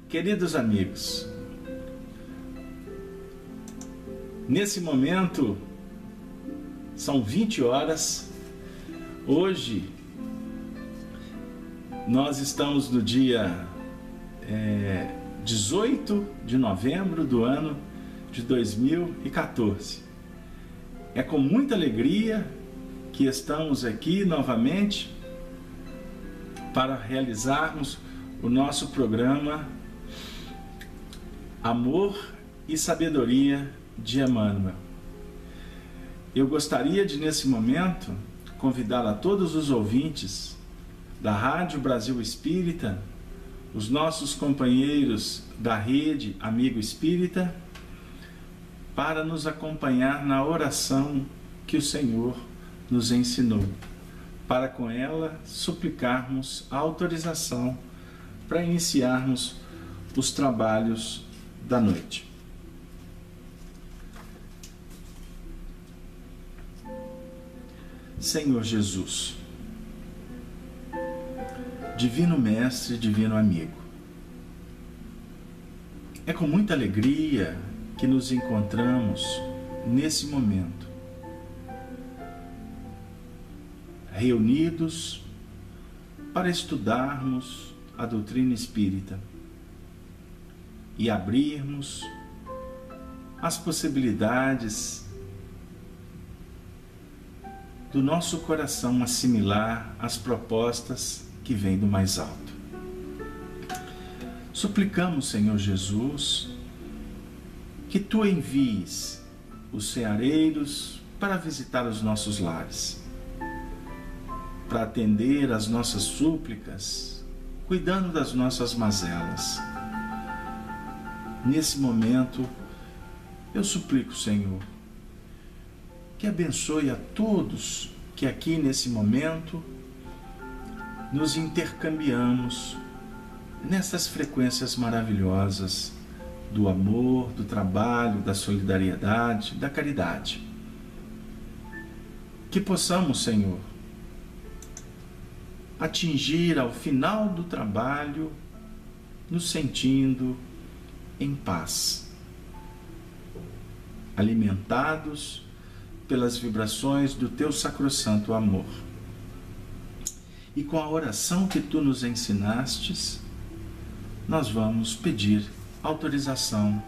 Queridos amigos, nesse momento são 20 horas. Hoje nós estamos no dia 18 de novembro do ano de 2014. É com muita alegria que estamos aqui novamente para realizarmos o nosso programa Amor e Sabedoria de Emmanuel. Eu gostaria de, nesse momento, convidar a todos os ouvintes da Rádio Brasil Espírita, os nossos companheiros da Rede Amigo Espírita, para nos acompanhar na oração que o Senhor nos ensinou, para com ela suplicarmos a autorização para iniciarmos os trabalhos da noite. Senhor Jesus, Divino Mestre, Divino Amigo, é com muita alegria que nos encontramos nesse momento, reunidos para estudarmos a doutrina espírita e abrirmos as possibilidades do nosso coração assimilar as propostas que vêm do mais alto. Suplicamos, Senhor Jesus, que Tu envies os ceareiros para visitar os nossos lares, para atender às nossas súplicas, cuidando das nossas mazelas. Nesse momento, eu suplico, Senhor, que abençoe a todos que aqui nesse momento nos intercambiamos nessas frequências maravilhosas do amor, do trabalho, da solidariedade, da caridade. Que possamos, Senhor, atingir ao final do trabalho nos sentindo em paz, alimentados pelas vibrações do Teu sacrossanto amor. E com a oração que Tu nos ensinastes, nós vamos pedir autorização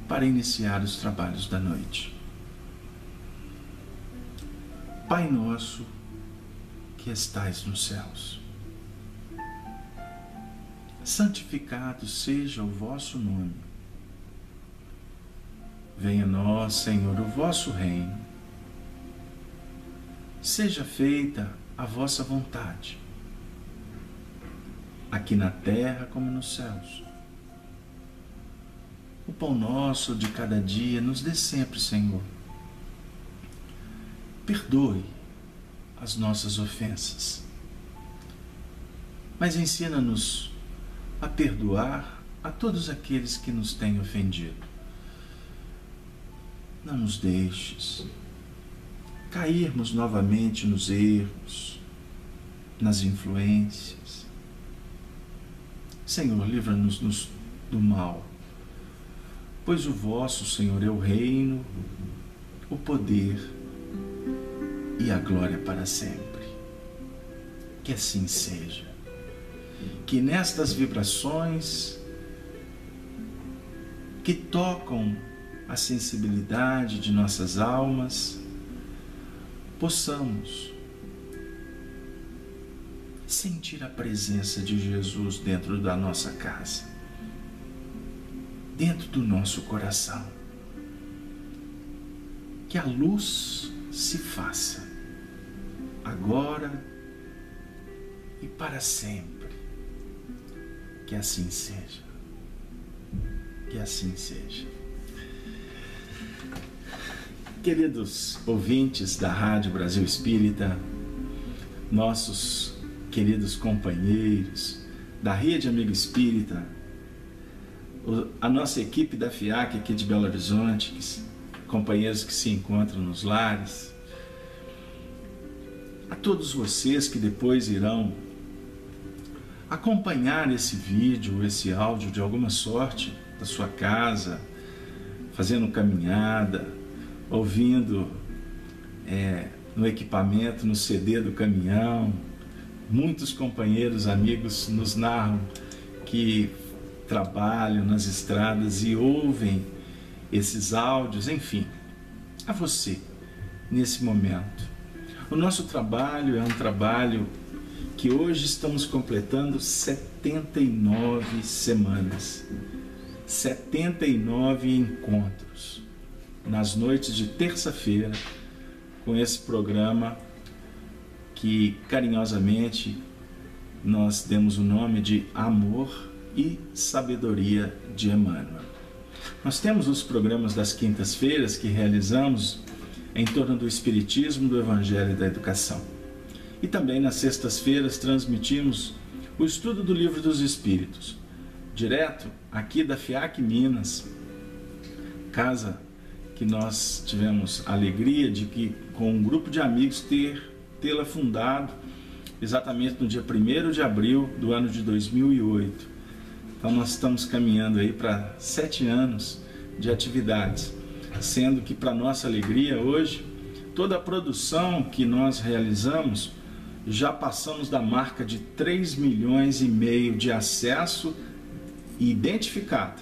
para iniciar os trabalhos da noite. Pai nosso que estais nos céus, santificado seja o vosso nome. Venha a nós, Senhor, o vosso reino. Seja feita a vossa vontade, aqui na terra como nos céus. O pão nosso de cada dia nos dê sempre, Senhor. Perdoe as nossas ofensas, mas ensina-nos a perdoar a todos aqueles que nos têm ofendido. Não nos deixes cairmos novamente nos erros, nas influências. Senhor, livra-nos do mal, pois o vosso, Senhor, é o reino, o poder e a glória para sempre. Que assim seja. Que nestas vibrações que tocam a sensibilidade de nossas almas, possamos sentir a presença de Jesus dentro da nossa casa, dentro do nosso coração. Que a luz se faça agora e para sempre. Que assim seja. Que assim seja. Queridos ouvintes da Rádio Brasil Espírita, nossos queridos companheiros da Rede Amigo Espírita, a nossa equipe da FIAC aqui de Belo Horizonte, companheiros que se encontram nos lares, a todos vocês que depois irão acompanhar esse vídeo, esse áudio de alguma sorte da sua casa, fazendo caminhada, ouvindo no equipamento, no CD do caminhão. Muitos companheiros, amigos nos narram que trabalham nas estradas e ouvem esses áudios. Enfim, a você, nesse momento. O nosso trabalho é um trabalho que hoje estamos completando 79 semanas, 79 encontros, nas noites de terça-feira, com esse programa que carinhosamente nós demos o nome de Amor e Sabedoria de Emmanuel. Nós temos os programas das quintas-feiras que realizamos em torno do Espiritismo, do Evangelho e da Educação. E também nas sextas-feiras transmitimos o estudo do Livro dos Espíritos, direto aqui da FIAC Minas, casa que nós tivemos a alegria de que, com um grupo de amigos, tê-la fundado exatamente no dia 1º de abril do ano de 2008. Então nós estamos caminhando aí para 7 anos de atividades, sendo que, para nossa alegria, hoje, toda a produção que nós realizamos, já passamos da marca de 3,5 milhões de acesso identificado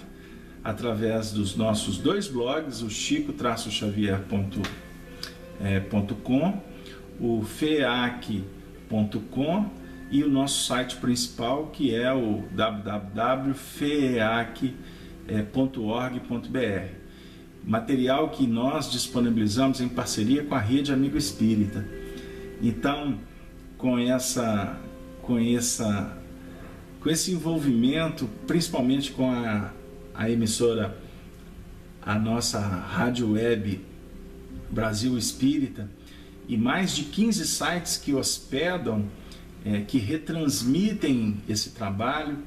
através dos nossos 2 blogs, o chico-xavier.com, o feac.com e o nosso site principal, que é o www.feac.org.br. Material que nós disponibilizamos em parceria com a Rede Amigo Espírita. Então, com esse envolvimento, principalmente com a emissora, a nossa rádio web Brasil Espírita, e mais de 15 sites que hospedam, que retransmitem esse trabalho,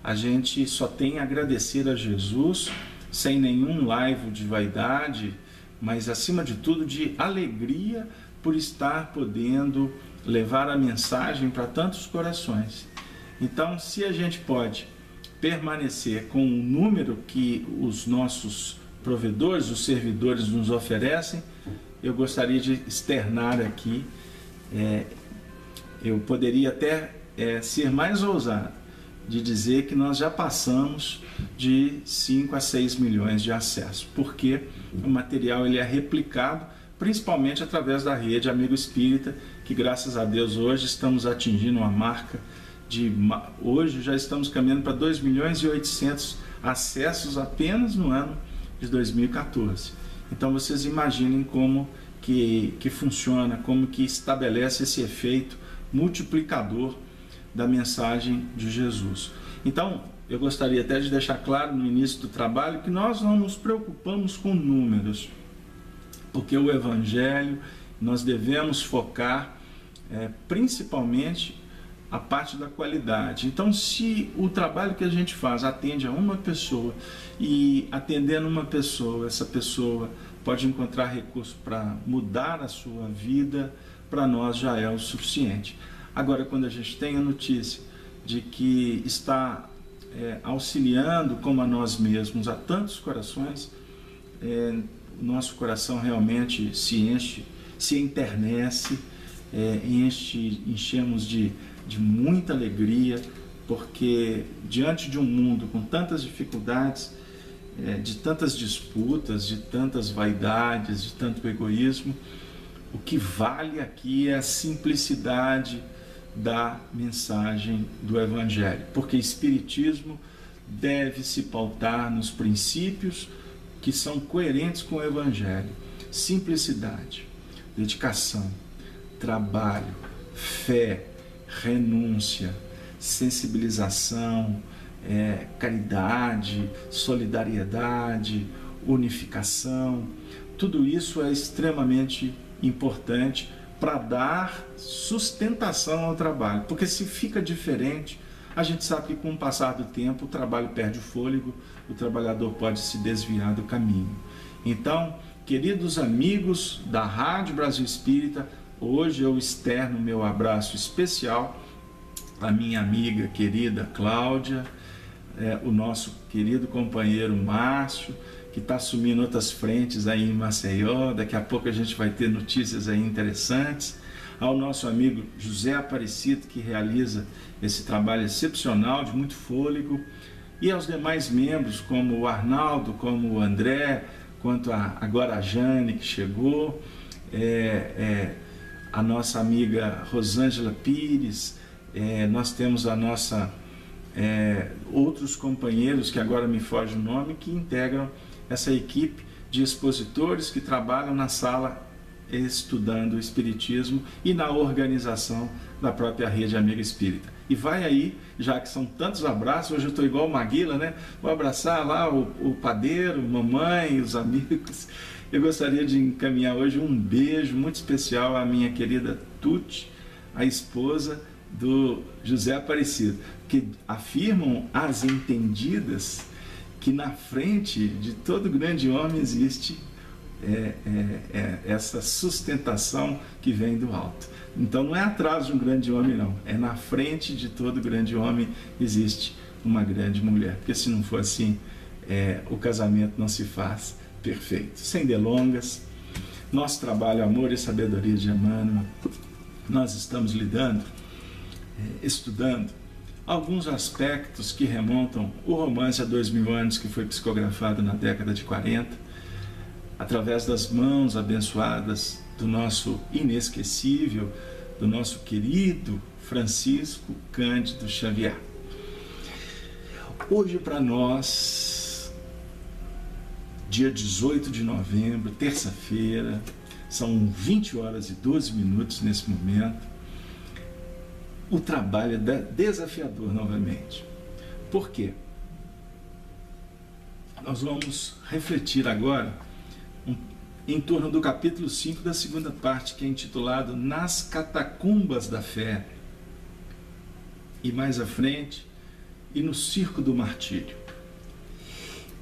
a gente só tem a agradecer a Jesus, sem nenhum laivo de vaidade, mas acima de tudo de alegria por estar podendo levar a mensagem para tantos corações. Então, se a gente pode permanecer com o número que os nossos provedores, os servidores nos oferecem, eu gostaria de externar aqui, eu poderia até ser mais ousado de dizer que nós já passamos de 5 a 6 milhões de acessos, porque o material ele é replicado principalmente através da Rede Amigo Espírita, que graças a Deus hoje estamos atingindo uma marca hoje já estamos caminhando para 2 milhões e 800 acessos apenas no ano de 2014. Então vocês imaginem como que funciona, como que estabelece esse efeito multiplicador da mensagem de Jesus. Então, eu gostaria até de deixar claro no início do trabalho que nós não nos preocupamos com números, porque o Evangelho nós devemos focar principalmente a parte da qualidade. Então, se o trabalho que a gente faz atende a uma pessoa e atendendo uma pessoa, essa pessoa pode encontrar recurso para mudar a sua vida, para nós já é o suficiente. Agora, quando a gente tem a notícia de que está auxiliando como a nós mesmos a tantos corações, nosso coração realmente se enche, se enternece, enchemos de muita alegria, porque diante de um mundo com tantas dificuldades, de tantas disputas, de tantas vaidades, de tanto egoísmo, o que vale aqui é a simplicidade da mensagem do Evangelho, porque Espiritismo deve se pautar nos princípios que são coerentes com o Evangelho: simplicidade, dedicação, trabalho, fé, renúncia, sensibilização, caridade, solidariedade, unificação. Tudo isso é extremamente importante para dar sustentação ao trabalho, porque se fica diferente, a gente sabe que com o passar do tempo o trabalho perde o fôlego, o trabalhador pode se desviar do caminho. Então, queridos amigos da Rádio Brasil Espírita, hoje eu externo meu abraço especial a minha amiga querida Cláudia, o nosso querido companheiro Márcio, que está assumindo outras frentes aí em Maceió. Daqui a pouco a gente vai ter notícias aí interessantes. Ao nosso amigo José Aparecido, que realiza esse trabalho excepcional, de muito fôlego, e aos demais membros, como o Arnaldo, como o André, quanto agora a Jane, que chegou, a nossa amiga Rosângela Pires, nós temos a nossa outros companheiros, que agora me foge o nome, que integram essa equipe de expositores que trabalham na sala estudando o Espiritismo e na organização da própria Rede Amiga Espírita. E vai aí, já que são tantos abraços, hoje eu estou igual o Maguila, né? Vou abraçar lá o padeiro, mamãe, os amigos. Eu gostaria de encaminhar hoje um beijo muito especial à minha querida Tuti, a esposa do José Aparecido, que afirmam as entendidas que na frente de todo grande homem existe essa sustentação que vem do alto. Então não é atrás de um grande homem, não, é na frente de todo grande homem existe uma grande mulher, porque se não for assim, o casamento não se faz perfeito. Sem delongas, nosso trabalho Amor e Sabedoria de Emmanuel, nós estamos estudando alguns aspectos que remontam o romance há 2000 anos, que foi psicografado na década de 40, através das mãos abençoadas do nosso inesquecível, do nosso querido Francisco Cândido Xavier. Hoje para nós, dia 18 de novembro, terça-feira, são 20 horas e 12 minutos nesse momento. O trabalho é desafiador novamente. Por quê? Nós vamos refletir agora em torno do capítulo 5 da segunda parte, que é intitulado Nas Catacumbas da Fé. E mais à frente, e no Circo do Martírio.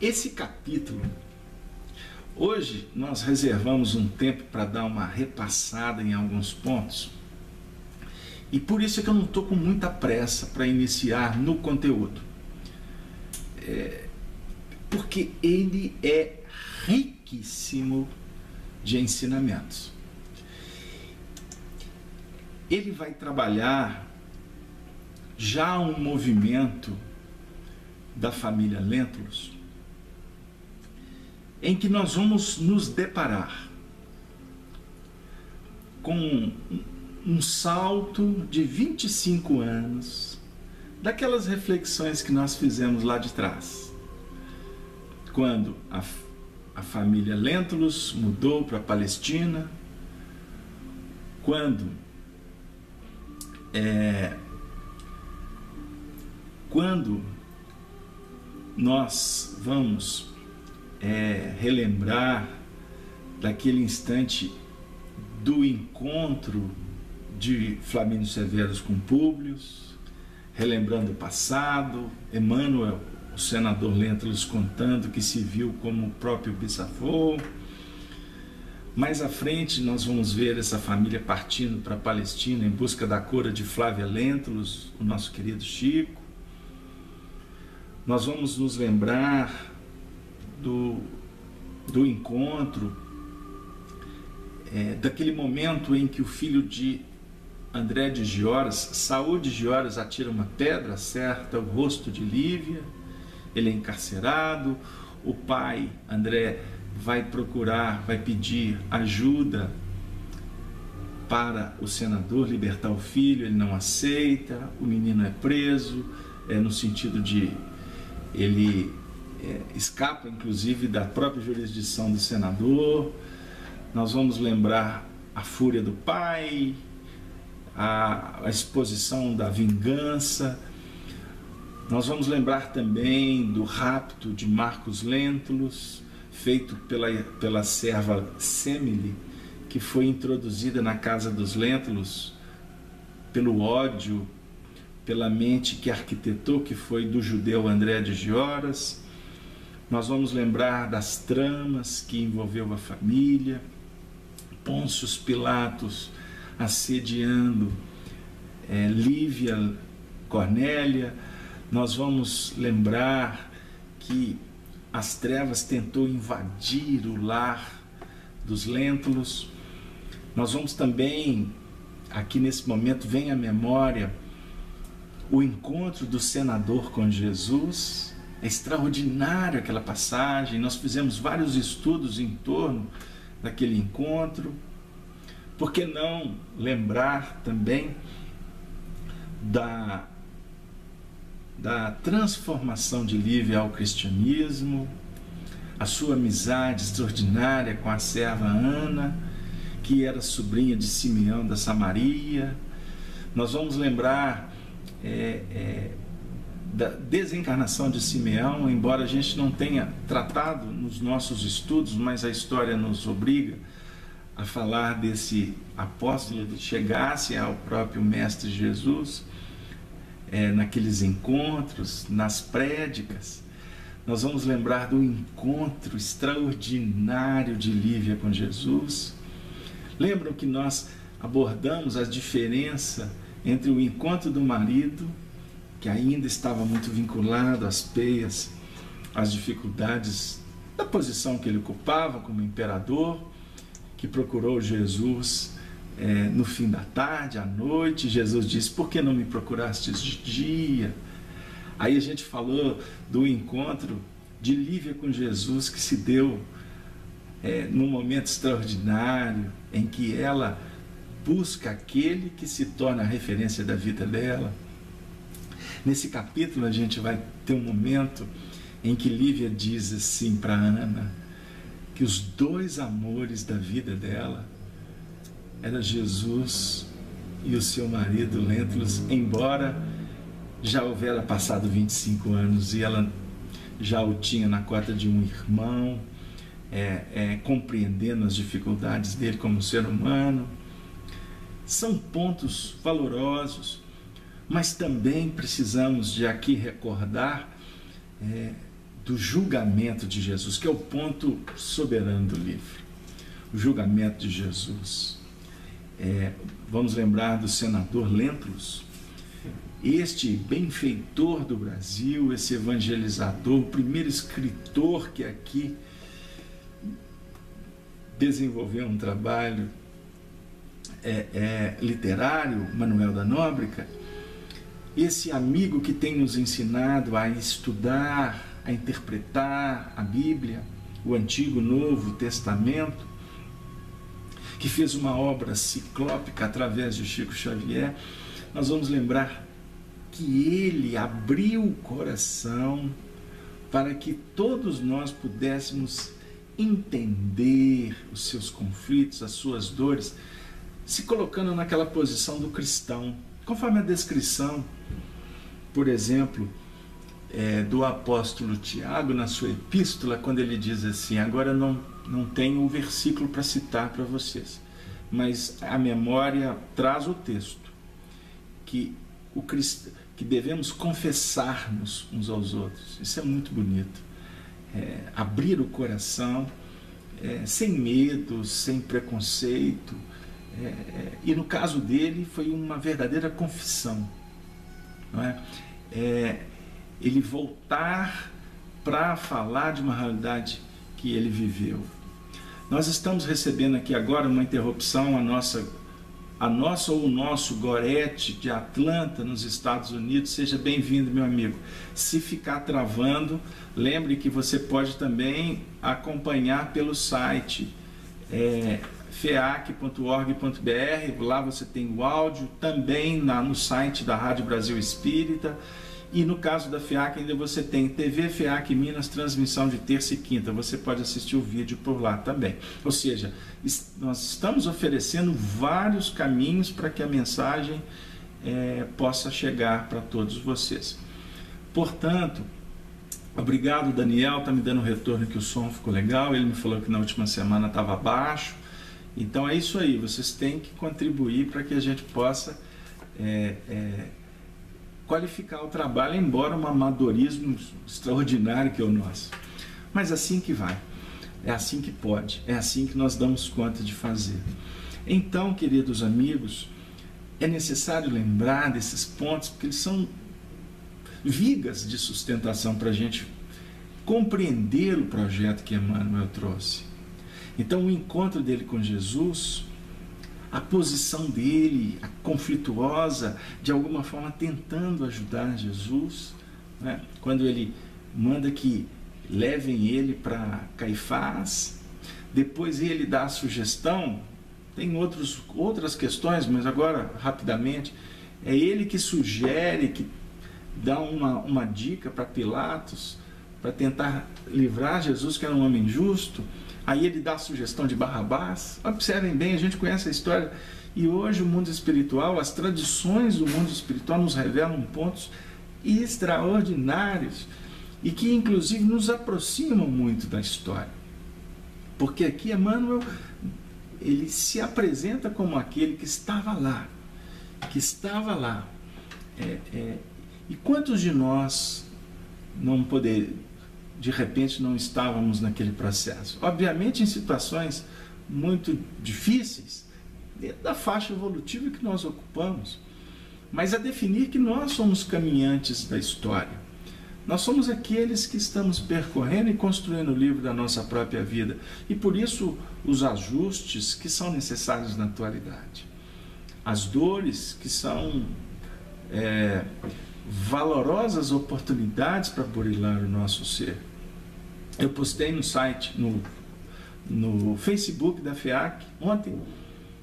Esse capítulo, hoje nós reservamos um tempo para dar uma repassada em alguns pontos. E por isso é que eu não estou com muita pressa para iniciar no conteúdo. Porque ele é riquíssimo de ensinamentos. Ele vai trabalhar já um movimento da família Lentulus, em que nós vamos nos deparar com um salto de 25 anos daquelas reflexões que nós fizemos lá de trás, quando a família Lentulus mudou para a Palestina, quando nós vamos relembrar daquele instante do encontro de Flamínio Severus com Públio, relembrando o passado, Emmanuel, o senador Lentulus, contando que se viu como o próprio bisavô. Mais à frente nós vamos ver essa família partindo para a Palestina em busca da cura de Flávia Lentulus, o nosso querido Chico. Nós vamos nos lembrar do encontro, daquele momento em que o filho de André de Gioras, Saúl de Gioras, atira uma pedra, acerta o rosto de Lívia, ele é encarcerado, o pai, André, vai pedir ajuda para o senador libertar o filho, ele não aceita, o menino é preso, no sentido de ele escapa inclusive da própria jurisdição do senador. Nós vamos lembrar a fúria do pai, a exposição da vingança. Nós vamos lembrar também do rapto de Marcos Lentulus, feito pela serva Semele, que foi introduzida na casa dos Lentulus pelo ódio, pela mente que arquitetou, que foi do judeu André de Gioras. Nós vamos lembrar das tramas que envolveu a família, Pôncio Pilatos assediando Lívia Cornélia, nós vamos lembrar que as trevas tentou invadir o lar dos Lentulus. Nós vamos também, aqui nesse momento, vem à memória o encontro do senador com Jesus. É extraordinário aquela passagem, nós fizemos vários estudos em torno daquele encontro. Por que não lembrar também da transformação de Lívia ao cristianismo, a sua amizade extraordinária com a serva Ana, que era sobrinha de Simeão da Samaria. Nós vamos lembrar da desencarnação de Simeão, embora a gente não tenha tratado nos nossos estudos, mas a história nos obriga a falar desse apóstolo que chegasse ao próprio Mestre Jesus, naqueles encontros, nas prédicas. Nós vamos lembrar do encontro extraordinário de Lívia com Jesus. Lembram que nós abordamos a diferença entre o encontro do marido, que ainda estava muito vinculado às peias, às dificuldades da posição que ele ocupava como imperador, que procurou Jesus no fim da tarde, à noite. Jesus disse: por que não me procurastes de dia? Aí a gente falou do encontro de Lívia com Jesus, que se deu num momento extraordinário, em que ela busca aquele que se torna a referência da vida dela. Nesse capítulo a gente vai ter um momento em que Lívia diz assim para Ana, que os dois amores da vida dela era Jesus e o seu marido Lentulus, embora já houvera passado 25 anos e ela já o tinha na cota de um irmão, compreendendo as dificuldades dele como ser humano. São pontos valorosos, mas também precisamos de aqui recordar do julgamento de Jesus, que é o ponto soberano do livro. O julgamento de Jesus. Vamos lembrar do senador Lentulus, este benfeitor do Brasil, esse evangelizador, o primeiro escritor que aqui desenvolveu um trabalho literário, Manuel da Nóbrega, esse amigo que tem nos ensinado a estudar, a interpretar a Bíblia, o Antigo e Novo Testamento, que fez uma obra ciclópica através de Chico Xavier. Nós vamos lembrar que ele abriu o coração para que todos nós pudéssemos entender os seus conflitos, as suas dores, se colocando naquela posição do cristão, conforme a descrição, por exemplo, do apóstolo Tiago na sua epístola, quando ele diz assim: agora não tenho o versículo para citar para vocês, mas a memória traz o texto, que devemos confessar-nos uns aos outros. Isso é muito bonito. Abrir o coração, sem medo, sem preconceito. E no caso dele foi uma verdadeira confissão, não é? Ele voltar para falar de uma realidade que ele viveu. Nós estamos recebendo aqui agora uma interrupção, a nossa ou o nosso Gorete de Atlanta, nos Estados Unidos. Seja bem-vindo, meu amigo. Se ficar travando, lembre que você pode também acompanhar pelo site feac.org.br, lá você tem o áudio, também no site da Rádio Brasil Espírita, e no caso da FEAC ainda você tem TV FEAC Minas, transmissão de terça e quinta, você pode assistir o vídeo por lá também. Ou seja, nós estamos oferecendo vários caminhos para que a mensagem possa chegar para todos vocês. Portanto, obrigado, Daniel, está me dando um retorno que o som ficou legal, ele me falou que na última semana estava baixo. Então é isso aí, vocês têm que contribuir para que a gente possa qualificar o trabalho, embora um amadorismo extraordinário que é o nosso. Mas assim que vai, é assim que pode, é assim que nós damos conta de fazer. Então, queridos amigos, é necessário lembrar desses pontos, porque eles são vigas de sustentação para a gente compreender o projeto que Emmanuel trouxe. Então, o encontro dele com Jesus, a posição dele, a conflituosa, de alguma forma tentando ajudar Jesus, né? Quando ele manda que levem ele para Caifás, depois ele dá a sugestão, tem outras questões, mas agora, rapidamente, é ele que sugere, que dá uma dica para Pilatos, para tentar livrar Jesus, que era um homem justo. Aí ele dá a sugestão de Barrabás. Observem bem, a gente conhece a história. E hoje o mundo espiritual, as tradições do mundo espiritual nos revelam pontos extraordinários e que inclusive nos aproximam muito da história. Porque aqui Emmanuel, ele se apresenta como aquele que estava lá. E quantos de nós de repente não estávamos naquele processo? Obviamente em situações muito difíceis, dentro da faixa evolutiva que nós ocupamos, mas a definir que nós somos caminhantes da história. Nós somos aqueles que estamos percorrendo e construindo o livro da nossa própria vida, e por isso os ajustes que são necessários na atualidade, as dores que são valorosas oportunidades para burilar o nosso ser. Eu postei no site, no Facebook da FEAC, ontem,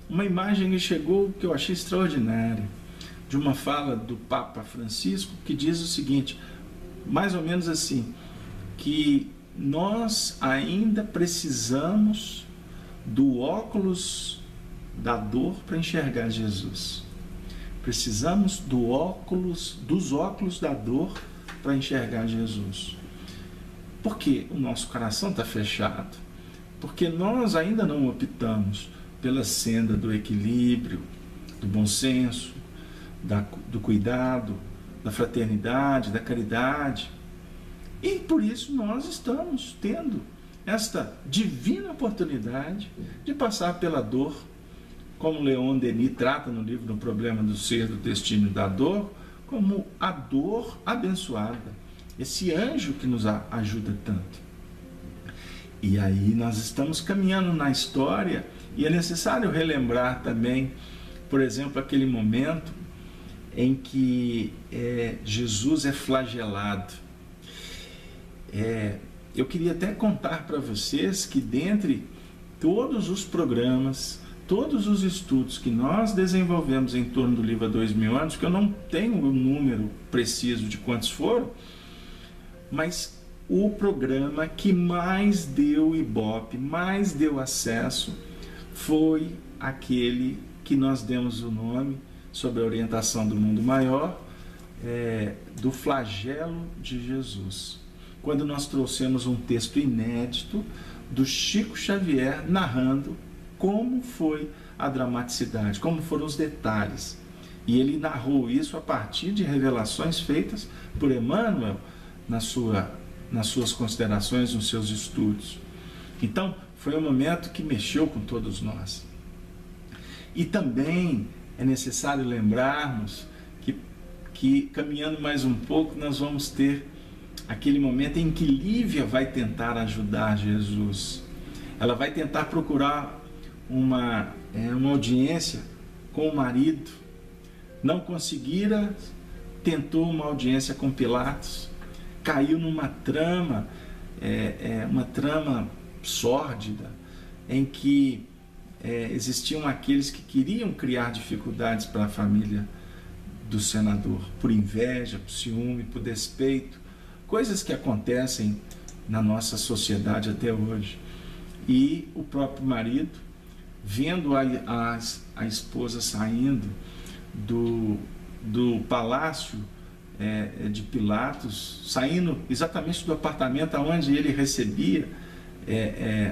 uma imagem que chegou que eu achei extraordinária, de uma fala do Papa Francisco, que diz o seguinte, mais ou menos assim, que nós ainda precisamos do óculos da dor para enxergar Jesus. Precisamos dos óculos da dor para enxergar Jesus. Porque o nosso coração está fechado. Porque nós ainda não optamos pela senda do equilíbrio, do bom senso, do cuidado, da fraternidade, da caridade. E por isso nós estamos tendo esta divina oportunidade de passar pela dor, como Leon Denis trata no livro do Problema do Ser, do Destino e da Dor, como a dor abençoada, esse anjo que nos ajuda tanto. E aí nós estamos caminhando na história, e é necessário relembrar também, por exemplo, aquele momento em que Jesus é flagelado. Eu queria até contar para vocês que dentre todos os programas, todos os estudos que nós desenvolvemos em torno do livro há 2000 anos, que eu não tenho o número preciso de quantos foram, mas o programa que mais deu ibope, mais deu acesso, foi aquele que nós demos o nome, sob a orientação do Mundo Maior, do flagelo de Jesus. Quando nós trouxemos um texto inédito do Chico Xavier narrando como foi a dramaticidade, como foram os detalhes. E ele narrou isso a partir de revelações feitas por Emmanuel nas suas considerações, nos seus estudos. Então, foi um momento que mexeu com todos nós. E também é necessário lembrarmos que caminhando mais um pouco, nós vamos ter aquele momento em que Lívia vai tentar ajudar Jesus. Ela vai tentar procurar uma audiência com o marido. Não conseguira, tentou uma audiência com Pilatos. Caiu numa trama, uma trama sórdida, em que existiam aqueles que queriam criar dificuldades para a família do senador, por inveja, por ciúme, por despeito, coisas que acontecem na nossa sociedade até hoje. E o próprio marido, vendo a esposa saindo do palácio de Pilatos, saindo exatamente do apartamento onde ele recebia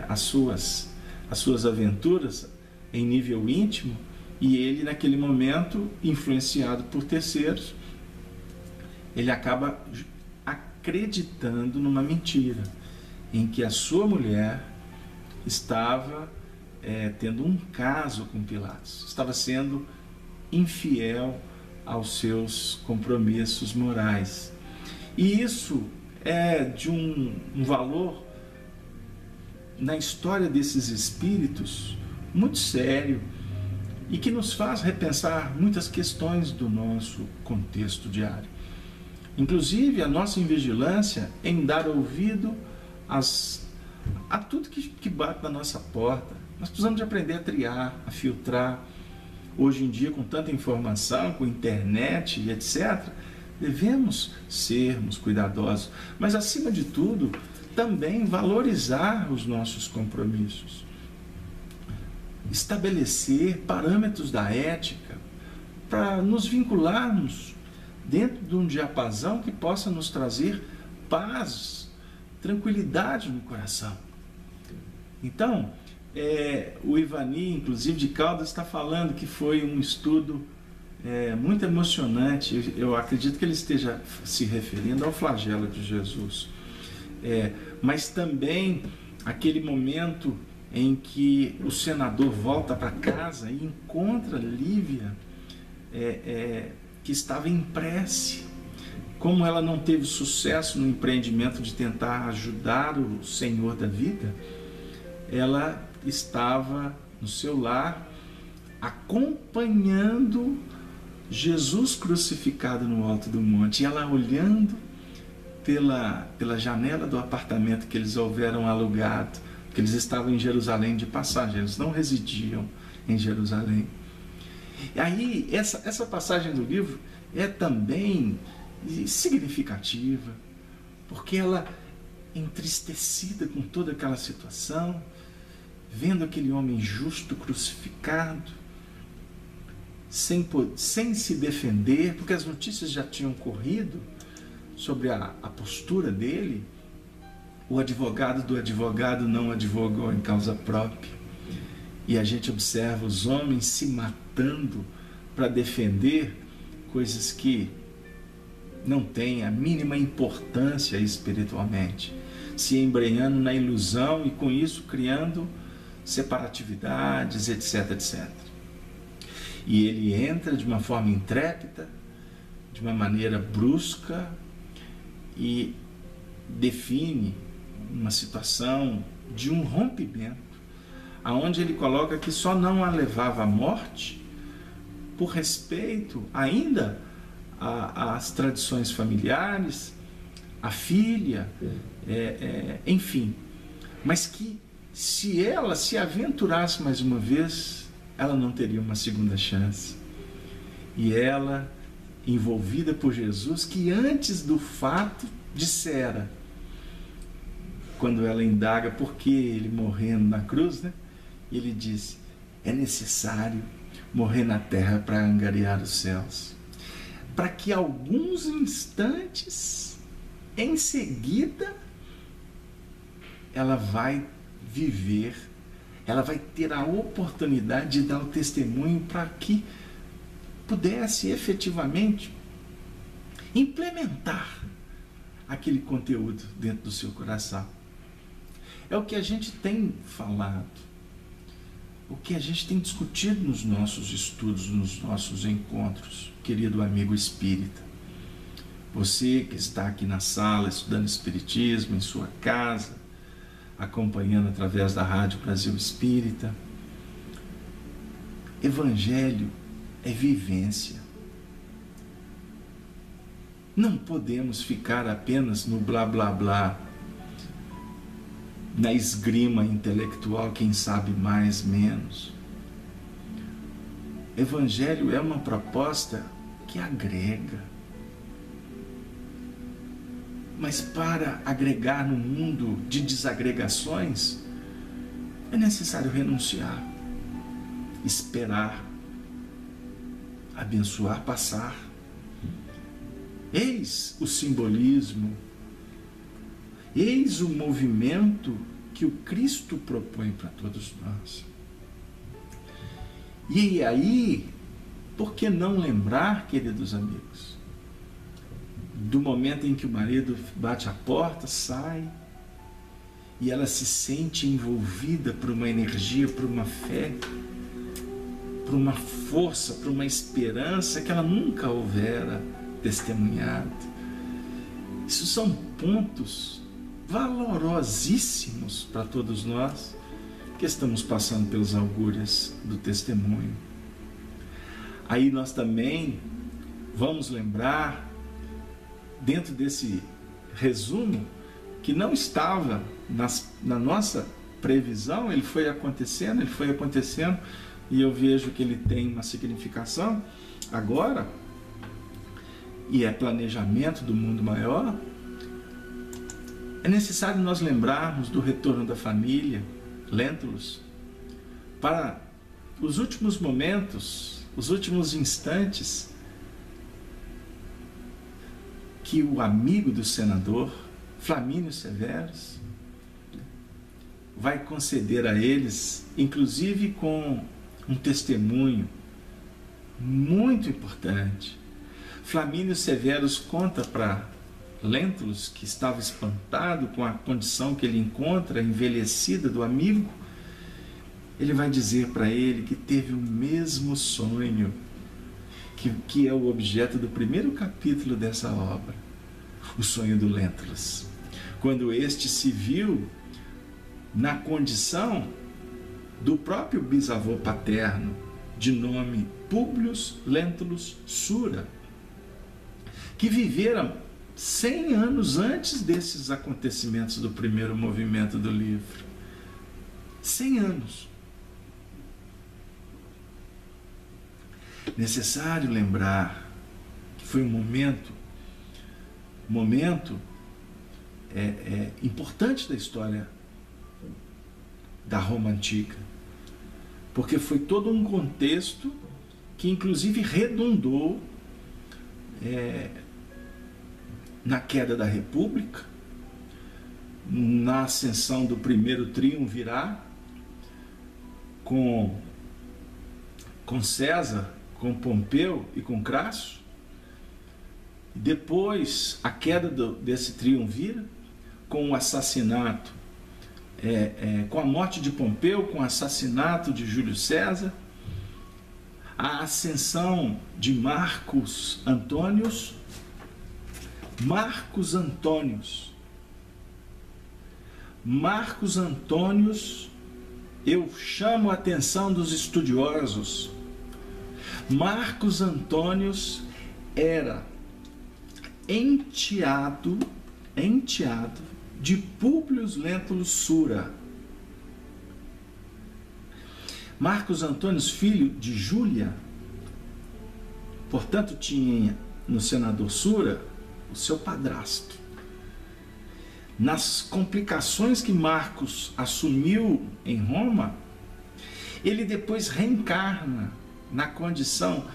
as suas aventuras em nível íntimo, e ele naquele momento, influenciado por terceiros, ele acaba acreditando numa mentira, em que a sua mulher estava tendo um caso com Pilatos, estava sendo infiel aos seus compromissos morais. E isso é de um valor na história desses espíritos muito sério e que nos faz repensar muitas questões do nosso contexto diário. Inclusive a nossa invigilância em dar ouvido a tudo que bate na nossa porta. Nós precisamos de aprender a triar, a filtrar. Hoje em dia, com tanta informação, com internet e etc., devemos sermos cuidadosos, mas acima de tudo, também valorizar os nossos compromissos. Estabelecer parâmetros da ética para nos vincularmos dentro de um diapasão que possa nos trazer paz, tranquilidade no coração. Então, o Ivani, inclusive de Caldas, está falando que foi um estudo muito emocionante. Eu acredito que ele esteja se referindo ao flagelo de Jesus. Mas também aquele momento em que o senador volta para casa e encontra Lívia, que estava em prece. Como ela não teve sucesso no empreendimento de tentar ajudar o Senhor da vida, ela estava no seu lar acompanhando Jesus crucificado no alto do monte, e ela olhando pela janela do apartamento que eles houveram alugado, porque eles estavam em Jerusalém de passagem, eles não residiam em Jerusalém. E aí, essa passagem do livro é também significativa, porque ela, entristecida com toda aquela situação, vendo aquele homem justo crucificado, sem se defender, porque as notícias já tinham corrido sobre a postura dele. O advogado do advogado não advogou em causa própria. E a gente observa os homens se matando para defender coisas que não têm a mínima importância espiritualmente, se embrenhando na ilusão e com isso criando separatividades, etc, etc. E ele entra de uma forma intrépida, de uma maneira brusca, e define uma situação de um rompimento, aonde ele coloca que só não a levava à morte por respeito ainda às tradições familiares, à filha, enfim, mas que se ela se aventurasse mais uma vez, ela não teria uma segunda chance. E ela, envolvida por Jesus, que antes do fato dissera, quando ela indaga por que ele morrendo na cruz, né? Ele disse: é necessário morrer na terra para angariar os céus, para que alguns instantes em seguida ela vai viver, ela vai ter a oportunidade de dar o testemunho para que pudesse efetivamente implementar aquele conteúdo dentro do seu coração. É o que a gente tem falado, o que a gente tem discutido nos nossos estudos, nos nossos encontros, querido amigo espírita. Você que está aqui na sala estudando Espiritismo, em sua casa, acompanhando através da Rádio Brasil Espírita. Evangelho é vivência. Não podemos ficar apenas no blá blá blá, na esgrima intelectual, quem sabe mais, menos. Evangelho é uma proposta que agrega. Mas para agregar no mundo de desagregações, é necessário renunciar, esperar, abençoar, passar. Eis o simbolismo, eis o movimento que o Cristo propõe para todos nós. E aí, por que não lembrar, queridos amigos, do momento em que o marido bate a porta, sai, e ela se sente envolvida por uma energia, por uma fé, por uma força, por uma esperança que ela nunca houvera testemunhado. Isso são pontos valorosíssimos para todos nós que estamos passando pelas augúrias do testemunho. Aí nós também vamos lembrar, dentro desse resumo, que não estava na nossa previsão, ele foi acontecendo, e eu vejo que ele tem uma significação agora, e é planejamento do mundo maior. É necessário nós lembrarmos do retorno da família, Lentulus, para os últimos momentos, os últimos instantes, que o amigo do senador, Flamínio Severus, vai conceder a eles, inclusive com um testemunho muito importante. Flamínio Severus conta para Lentulus, que estava espantado com a condição que ele encontra envelhecida do amigo, ele vai dizer para ele que teve o mesmo sonho, que é o objeto do primeiro capítulo dessa obra, o sonho do Lentulus, quando este se viu na condição do próprio bisavô paterno, de nome Publio Lentulus Sura, que vivera 100 anos antes desses acontecimentos do primeiro movimento do livro. 100 anos. Necessário lembrar que foi um momento importante da história da Roma Antiga, porque foi todo um contexto que inclusive redundou na queda da República, na ascensão do primeiro triunvirato, com César, com Pompeu e com Crasso. Depois a queda desse triunvirato, com o assassinato, com a morte de Pompeu, com o assassinato de Júlio César, a ascensão de Marcos Antônios, eu chamo a atenção dos estudiosos. Marcos Antônios era enteado de Publio Lentulus Sura. Marcos Antônios, filho de Júlia, portanto tinha no senador Sura o seu padrasto. Nas complicações que Marcos assumiu em Roma, ele depois reencarna na condição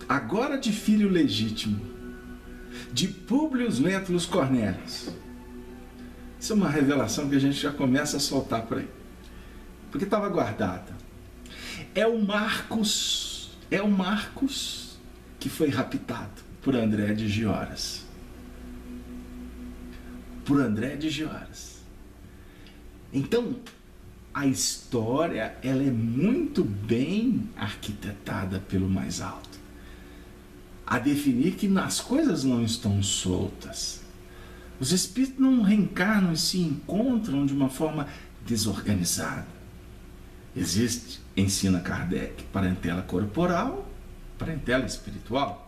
agora de filho legítimo de Publio Lentulus Cornelius. Isso é uma revelação que a gente já começa a soltar por aí, porque estava guardada. É o Marcos que foi raptado por André de Gioras. Então, a história ela é muito bem arquitetada pelo mais alto, a definir que as coisas não estão soltas. Os espíritos não reencarnam e se encontram de uma forma desorganizada. Existe, ensina Kardec, parentela corporal, parentela espiritual.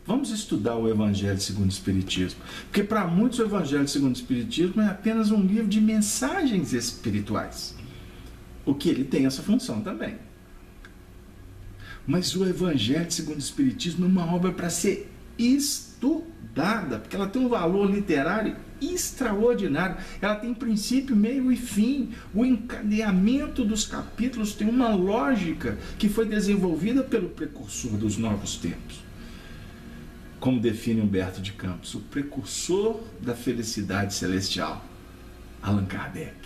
Vamos estudar o Evangelho segundo o Espiritismo, porque para muitos o Evangelho segundo o Espiritismo é apenas um livro de mensagens espirituais, o que ele tem essa função também. Mas o Evangelho segundo o Espiritismo é uma obra para ser estudada, porque ela tem um valor literário extraordinário. Ela tem princípio, meio e fim. O encadeamento dos capítulos tem uma lógica que foi desenvolvida pelo precursor dos novos tempos. Como define Humberto de Campos, o precursor da felicidade celestial, Allan Kardec,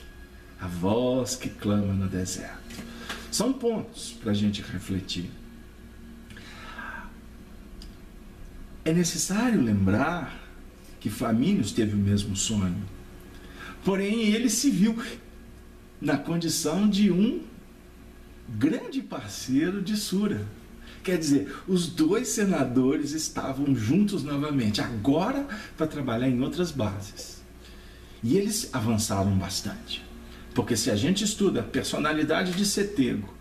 a voz que clama no deserto. São pontos para a gente refletir. É necessário lembrar que Flamínios teve o mesmo sonho, porém ele se viu na condição de um grande parceiro de Sura, Quer dizer, os dois senadores estavam juntos novamente, agora para trabalhar em outras bases. E eles avançaram bastante. Porque se a gente estuda a personalidade de Cetego,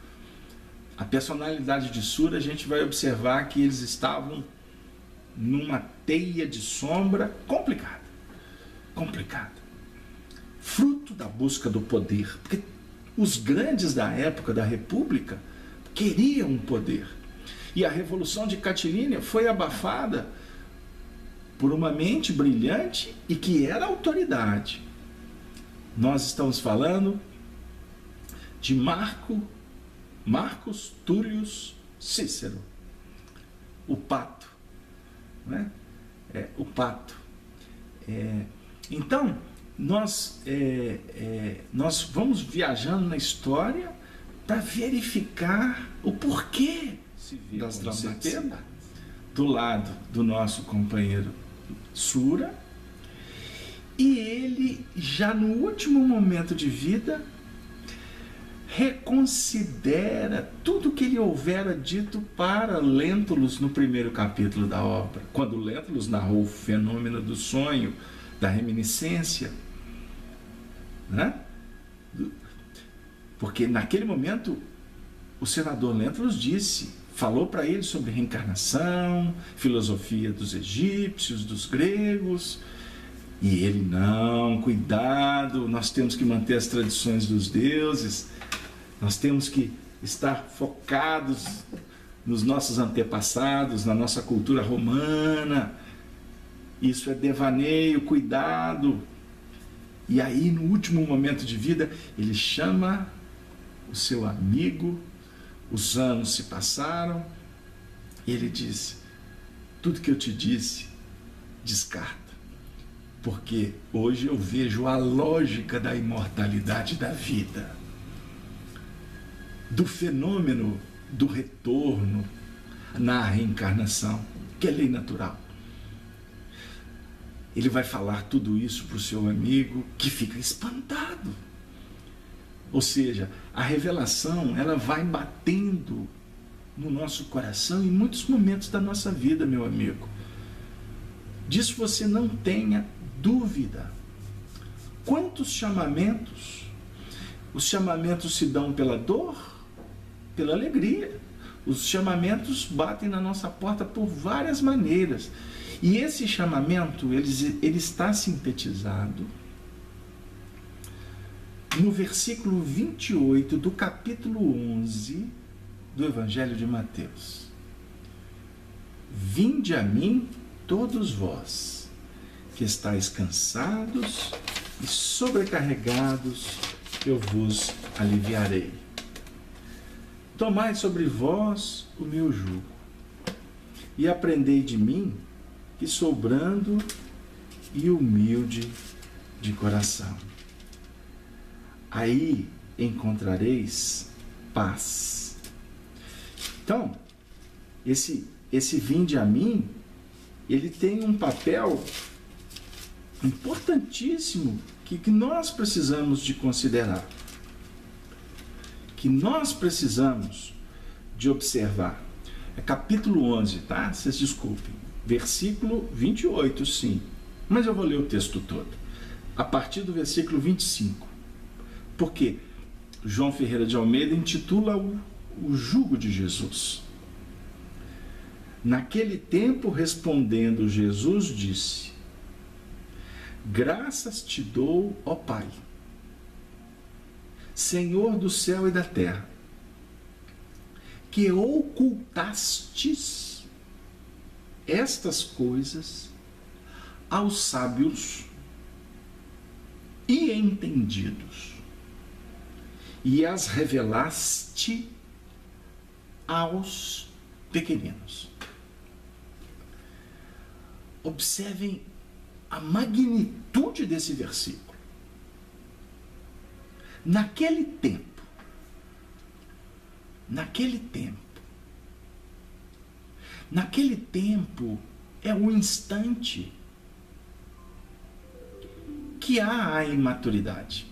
a personalidade de Sura, a gente vai observar que eles estavam numa teia de sombra complicada. Complicada. Fruto da busca do poder. Porque os grandes da época da República queriam o poder. E a Revolução de Catilínia foi abafada por uma mente brilhante e que era autoridade. Nós estamos falando de Marcus Tullius Cícero, o pato, né? O pato. Então, nós vamos viajando na história para verificar o porquê das dramaturgias do lado do nosso companheiro Sura. E ele, já no último momento de vida, reconsidera tudo que ele houvera dito para Lentulus no primeiro capítulo da obra, quando Lentulus narrou o fenômeno do sonho, da reminiscência, né? Porque naquele momento o senador Lentulus falou para ele sobre reencarnação, filosofia dos egípcios, dos gregos, e ele, não, cuidado, nós temos que manter as tradições dos deuses, nós temos que estar focados nos nossos antepassados, na nossa cultura romana, isso é devaneio, cuidado. E aí, no último momento de vida, ele chama o seu amigo, os anos se passaram, e ele diz: tudo que eu te disse, descarta, porque hoje eu vejo a lógica da imortalidade da vida, do fenômeno do retorno na reencarnação, que é lei natural. Ele vai falar tudo isso para o seu amigo, que fica espantado. Ou seja, a revelação, ela vai batendo no nosso coração em muitos momentos da nossa vida, meu amigo. Disso você não tenha dúvida. Quantos chamamentos? Os chamamentos se dão pela dor, pela alegria. Os chamamentos batem na nossa porta por várias maneiras. E esse chamamento, ele está sintetizado no versículo 28 do capítulo 11 do Evangelho de Mateus. Vinde a mim, todos vós, que estáis cansados e sobrecarregados, eu vos aliviarei. Tomai sobre vós o meu jugo, e aprendei de mim, que sou brando e humilde de coração. Aí encontrareis paz. Então, esse vinde a mim, ele tem um papel importantíssimo que nós precisamos de considerar, que nós precisamos de observar. É capítulo 11, tá? Vocês desculpem. Versículo 28, sim. Mas eu vou ler o texto todo. A partir do versículo 25. Porque João Ferreira de Almeida intitula o jugo de Jesus. Naquele tempo, respondendo, Jesus disse: graças te dou, ó Pai, Senhor do céu e da terra, que ocultastes estas coisas aos sábios e entendidos, e as revelaste aos pequeninos. Observem a magnitude desse versículo. Naquele tempo, é o instante que há a imaturidade.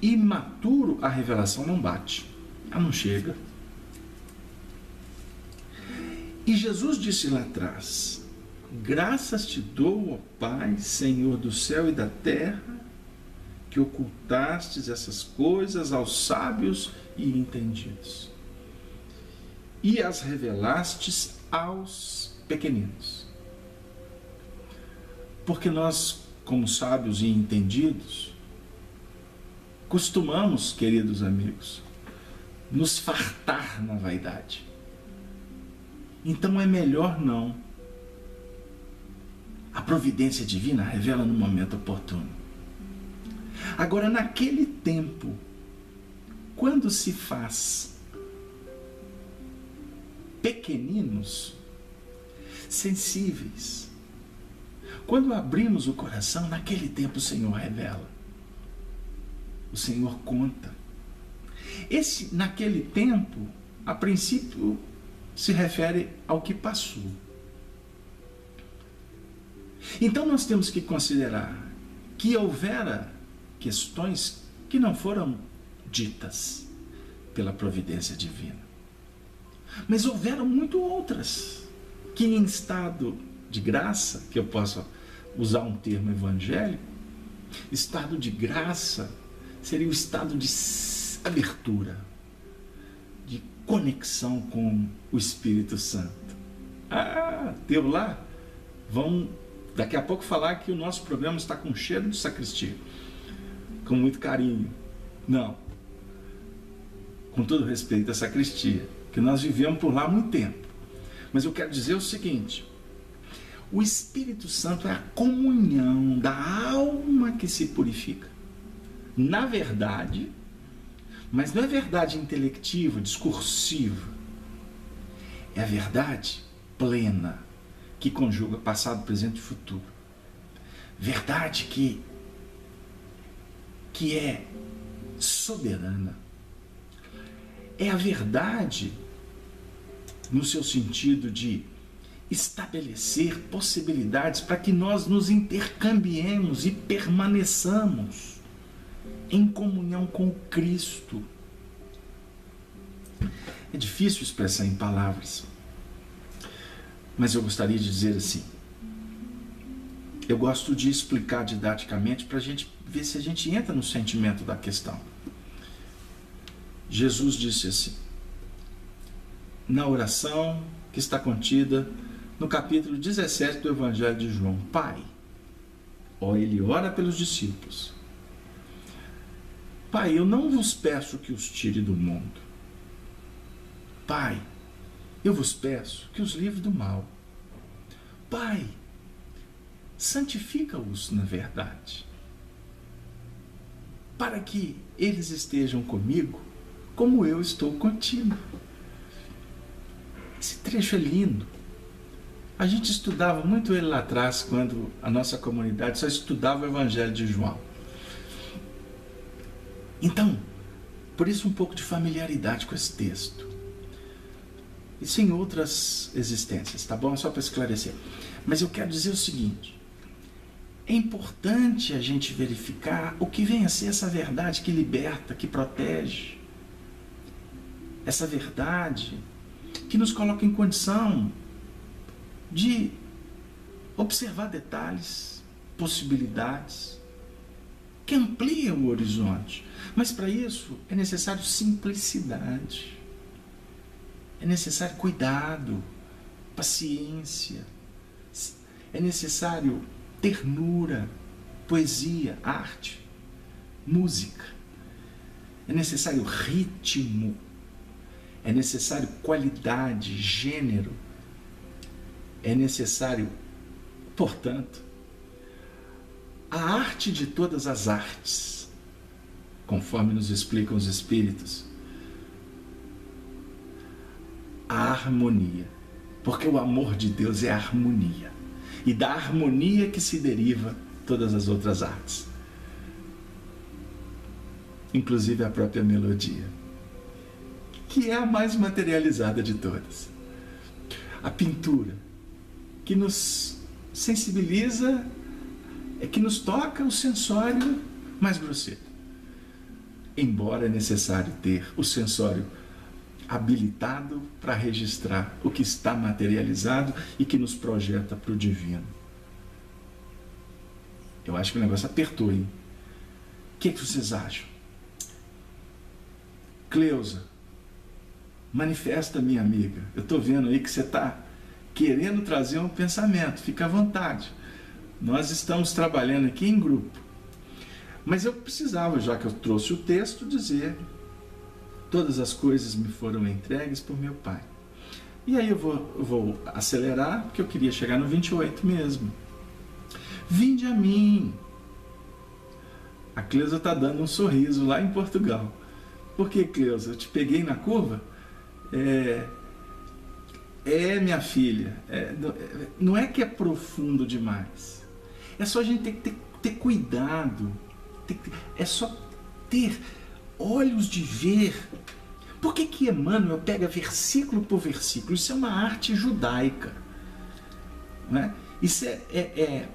Imaturo, a revelação não bate, ela não chega. E Jesus disse lá atrás: graças te dou, ó Pai, Senhor do céu e da terra, que ocultastes essas coisas aos sábios e entendidos, e as revelastes aos pequeninos. Porque nós, como sábios e entendidos, costumamos, queridos amigos, nos fartar na vaidade. Então é melhor não. A providência divina revela no momento oportuno. Agora, naquele tempo, quando se faz pequeninos, sensíveis, quando abrimos o coração, naquele tempo o Senhor revela. O Senhor conta. Esse, naquele tempo, a princípio, se refere ao que passou. Então nós temos que considerar que houvera questões que não foram ditas pela providência divina. Mas houveram muito outras que, em estado de graça, que eu posso usar um termo evangélico, estado de graça seria o estado de abertura, de conexão com o Espírito Santo. Deu lá? Vamos daqui a pouco falar que o nosso programa está com cheiro de sacristia, com muito carinho. Não. Com todo respeito à sacristia, que nós vivemos por lá há muito tempo. Mas eu quero dizer o seguinte: o Espírito Santo é a comunhão da alma que se purifica. Na verdade, mas não é verdade intelectiva, discursiva. É a verdade plena, que conjuga passado, presente e futuro. Verdade que é soberana. É a verdade no seu sentido de estabelecer possibilidades para que nós nos intercambiemos e permaneçamos em comunhão com Cristo. É difícil expressar em palavras, mas eu gostaria de dizer assim. Eu gosto de explicar didaticamente para a gente ver se a gente entra no sentimento da questão. Jesus disse assim, na oração que está contida no capítulo 17 do Evangelho de João: Pai, ele ora pelos discípulos. Pai, eu não vos peço que os tire do mundo. Pai, eu vos peço que os livre do mal. Pai, santifica-os na verdade, para que eles estejam comigo como eu estou contigo. Esse trecho é lindo. A gente estudava muito ele lá atrás, quando a nossa comunidade só estudava o Evangelho de João. Então, por isso um pouco de familiaridade com esse texto. Isso em outras existências, tá bom? Só para esclarecer. Mas eu quero dizer o seguinte: é importante a gente verificar o que vem a ser essa verdade que liberta, que protege. Essa verdade que nos coloca em condição de observar detalhes, possibilidades, que ampliam o horizonte. Mas para isso é necessário simplicidade, é necessário cuidado, paciência, é necessário ternura, poesia, arte, música, é necessário ritmo, é necessário qualidade, gênero, é necessário, portanto, a arte de todas as artes, conforme nos explicam os Espíritos, a harmonia, porque o amor de Deus é a harmonia, e da harmonia que se deriva todas as outras artes, inclusive a própria melodia, que é a mais materializada de todas. A pintura, que nos sensibiliza, que nos toca o sensório mais grosseiro. Embora é necessário ter o sensório habilitado para registrar o que está materializado e que nos projeta para o divino. Eu acho que o negócio apertou, hein? O que vocês acham? Cleusa, manifesta, minha amiga. Eu estou vendo aí que você está querendo trazer um pensamento. Fica à vontade. Nós estamos trabalhando aqui em grupo. Mas eu precisava, já que eu trouxe o texto, dizer: todas as coisas me foram entregues por meu Pai. E aí eu vou acelerar, porque eu queria chegar no 28 mesmo. Vinde a mim. A Cleusa está dando um sorriso lá em Portugal. Por que, Cleusa? Eu te peguei na curva? Minha filha, não é que é profundo demais. É só a gente ter cuidado. É só ter olhos de ver. Por que Emmanuel pega versículo por versículo? Isso é uma arte judaica. Não é? Isso é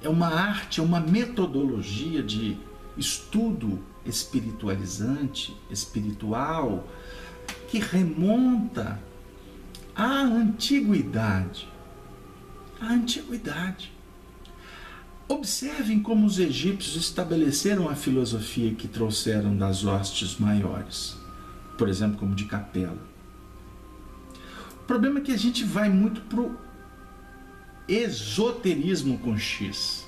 uma arte, é uma metodologia de estudo espiritualizante, espiritual, que remonta à antiguidade. A antiguidade. Observem como os egípcios estabeleceram a filosofia que trouxeram das hostes maiores, por exemplo, como de Capela. O problema é que a gente vai muito para o esoterismo com X.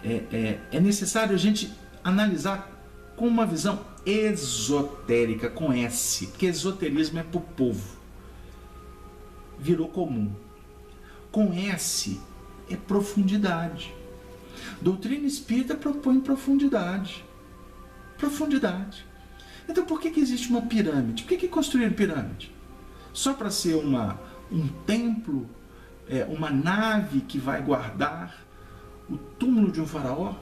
É necessário a gente analisar com uma visão esotérica, com S, porque esoterismo é para o povo. Virou comum. Com S é profundidade. Doutrina espírita propõe profundidade. Profundidade. Então por que existe uma pirâmide? Por que construíram pirâmide? Só para ser um templo, uma nave que vai guardar o túmulo de um faraó?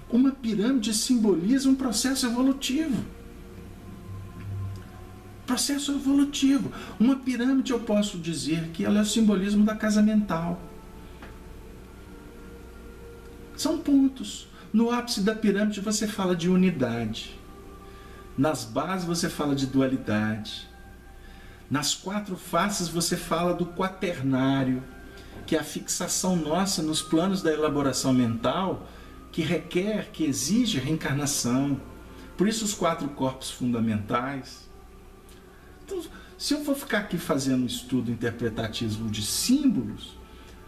Uma pirâmide simboliza um processo evolutivo. Processo evolutivo. Uma pirâmide, eu posso dizer que ela é o simbolismo da casa mental. São pontos. No ápice da pirâmide você fala de unidade. Nas bases você fala de dualidade. Nas quatro faces você fala do quaternário, que é a fixação nossa nos planos da elaboração mental, que requer, que exige reencarnação. Por isso os quatro corpos fundamentais. Então, se eu for ficar aqui fazendo um estudo interpretativo de símbolos,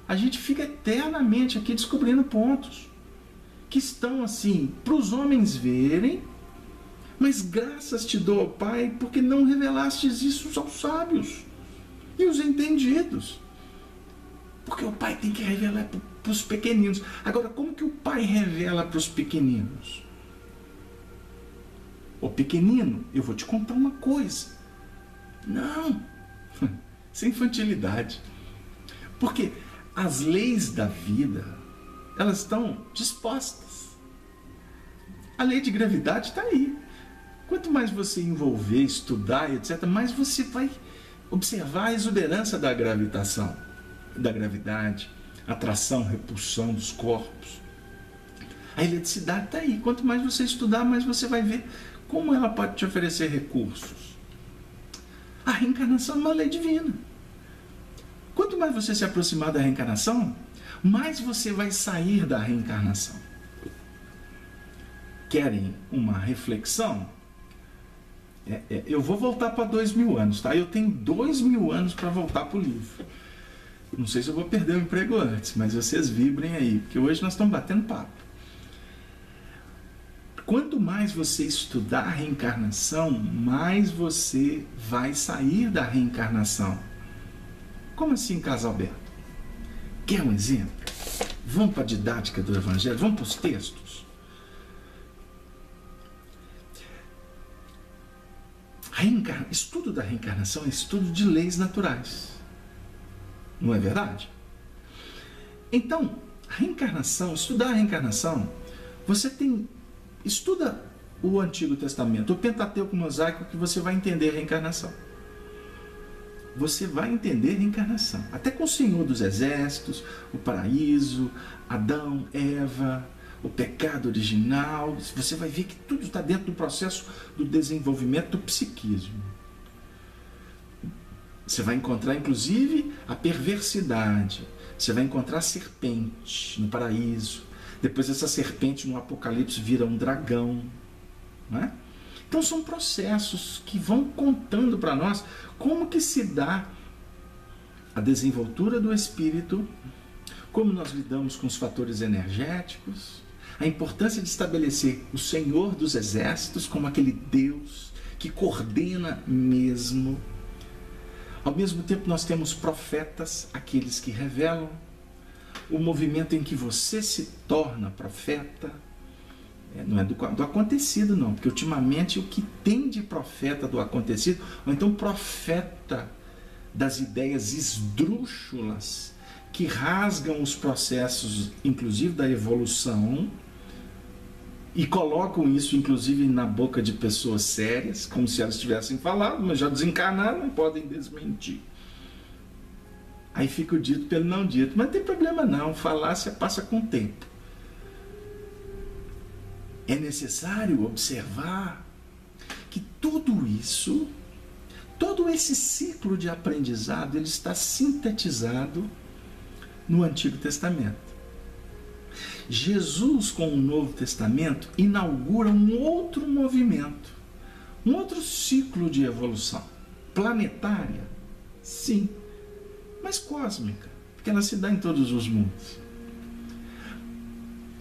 a gente fica eternamente aqui descobrindo pontos que estão assim, para os homens verem, mas graças te dou, ó Pai, porque não revelastes isso aos sábios e os entendidos. Porque o Pai tem que revelar para os pequeninos. Agora, como que o Pai revela para os pequeninos? Ô pequenino, eu vou te contar uma coisa. Não, isso é infantilidade. Porque as leis da vida, elas estão dispostas. A lei de gravidade está aí. Quanto mais você envolver, estudar, etc., mais você vai observar a exuberância da gravitação, da gravidade, atração, repulsão dos corpos. A eletricidade está aí. Quanto mais você estudar, mais você vai ver como ela pode te oferecer recursos. A reencarnação é uma lei divina. Quanto mais você se aproximar da reencarnação, mais você vai sair da reencarnação. Querem uma reflexão? Eu vou voltar para 2000 anos, tá? Eu tenho 2000 anos para voltar para o livro. Não sei se eu vou perder o emprego antes, mas vocês vibrem aí, porque hoje nós estamos batendo papo. Quanto mais você estudar a reencarnação, mais você vai sair da reencarnação. Como assim, Casalberto? Quer um exemplo? Vamos para a didática do Evangelho? Vamos para os textos? Estudo da reencarnação é estudo de leis naturais. Não é verdade? Então, reencarnação, estudar a reencarnação, você estuda o Antigo Testamento, o Pentateuco Mosaico, que você vai entender a reencarnação. Você vai entender a reencarnação. Até com o Senhor dos Exércitos, o paraíso, Adão, Eva, o pecado original. Você vai ver que tudo está dentro do processo do desenvolvimento do psiquismo. Você vai encontrar, inclusive, a perversidade. Você vai encontrar a serpente no paraíso. Depois essa serpente no Apocalipse vira um dragão. Não é? Então são processos que vão contando para nós como que se dá a desenvoltura do espírito, como nós lidamos com os fatores energéticos, a importância de estabelecer o Senhor dos Exércitos como aquele Deus que coordena mesmo. Ao mesmo tempo nós temos profetas, aqueles que revelam, o movimento em que você se torna profeta. Não é do acontecido não, porque ultimamente o que tem de profeta do acontecido, ou então profeta das ideias esdrúxulas, que rasgam os processos, inclusive da evolução, e colocam isso, inclusive, na boca de pessoas sérias, como se elas tivessem falado, mas já desencarnaram, não podem desmentir. Aí fica o dito pelo não dito, mas não tem problema não, falácia passa com o tempo. É necessário observar que tudo isso, todo esse ciclo de aprendizado, ele está sintetizado no Antigo Testamento. Jesus, com o Novo Testamento, inaugura um outro movimento, um outro ciclo de evolução. Planetária, sim, mas cósmica, porque ela se dá em todos os mundos.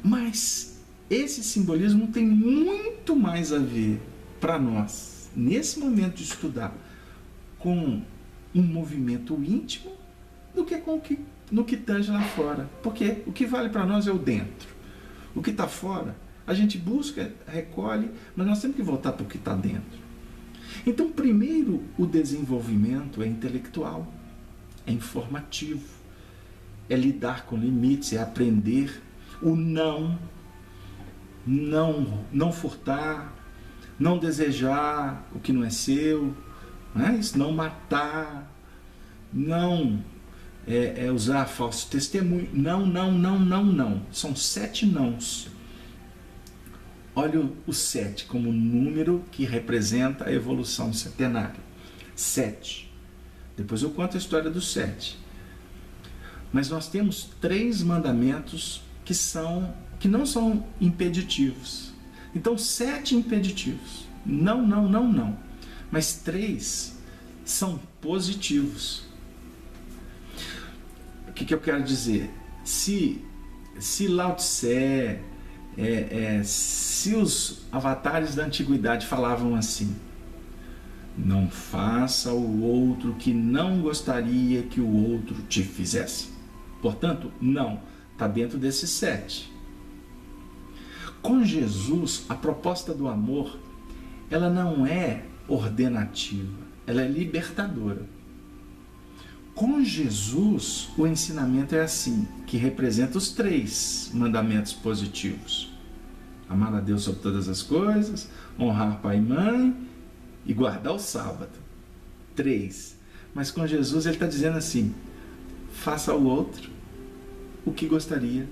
Mas esse simbolismo tem muito mais a ver para nós, nesse momento de estudar, com um movimento íntimo do que com no que tange lá fora. Porque o que vale para nós é o dentro. O que está fora, a gente busca, recolhe, mas nós temos que voltar para o que está dentro. Então, primeiro, o desenvolvimento é intelectual, é informativo, é lidar com limites, é aprender o não furtar, não desejar o que não é seu, isso, não matar, não usar falso testemunho, não. São 7 nãos. Olha o 7 como número que representa a evolução setenária. 7. Depois eu conto a história do 7. Mas nós temos 3 mandamentos que não são impeditivos. Então, 7 impeditivos. Não. Mas 3 são positivos. O que eu quero dizer? Se Lao Tse, se os avatares da antiguidade falavam assim: não faça o outro que não gostaria que o outro te fizesse. Portanto, não. Está dentro desses 7. Com Jesus, a proposta do amor, ela não é ordenativa, ela é libertadora. Com Jesus, o ensinamento é assim, que representa os 3 mandamentos positivos. Amar a Deus sobre todas as coisas, honrar pai e mãe e guardar o sábado. 3. Mas com Jesus ele está dizendo assim: faça ao outro o que gostaria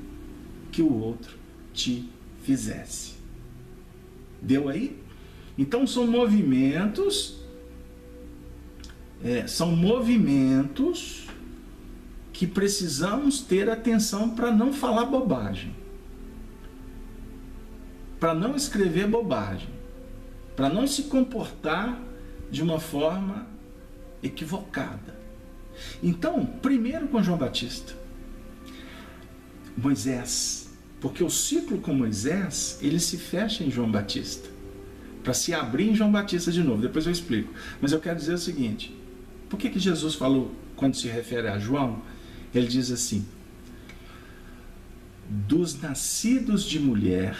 que o outro te fizesse. Deu aí? Então são movimentos que precisamos ter atenção para não falar bobagem, para não escrever bobagem, para não se comportar de uma forma equivocada. Então, primeiro com João Batista, Moisés, porque o ciclo com Moisés, ele se fecha em João Batista, para se abrir em João Batista de novo. Depois eu explico. Mas eu quero dizer o seguinte: por que Jesus falou, quando se refere a João, ele diz assim: dos nascidos de mulher,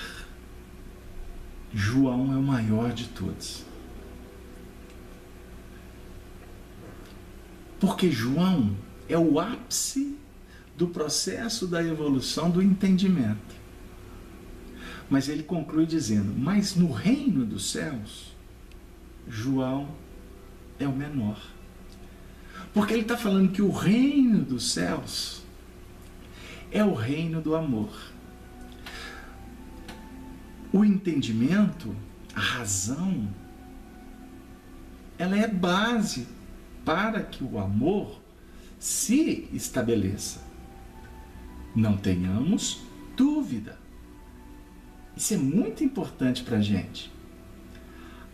João é o maior de todos. Porque João é o ápice do processo da evolução do entendimento. Mas ele conclui dizendo: mas no reino dos céus, João é o menor. Porque ele está falando que o reino dos céus é o reino do amor. O entendimento, a razão, ela é base para que o amor se estabeleça. Não tenhamos dúvida. Isso é muito importante para a gente.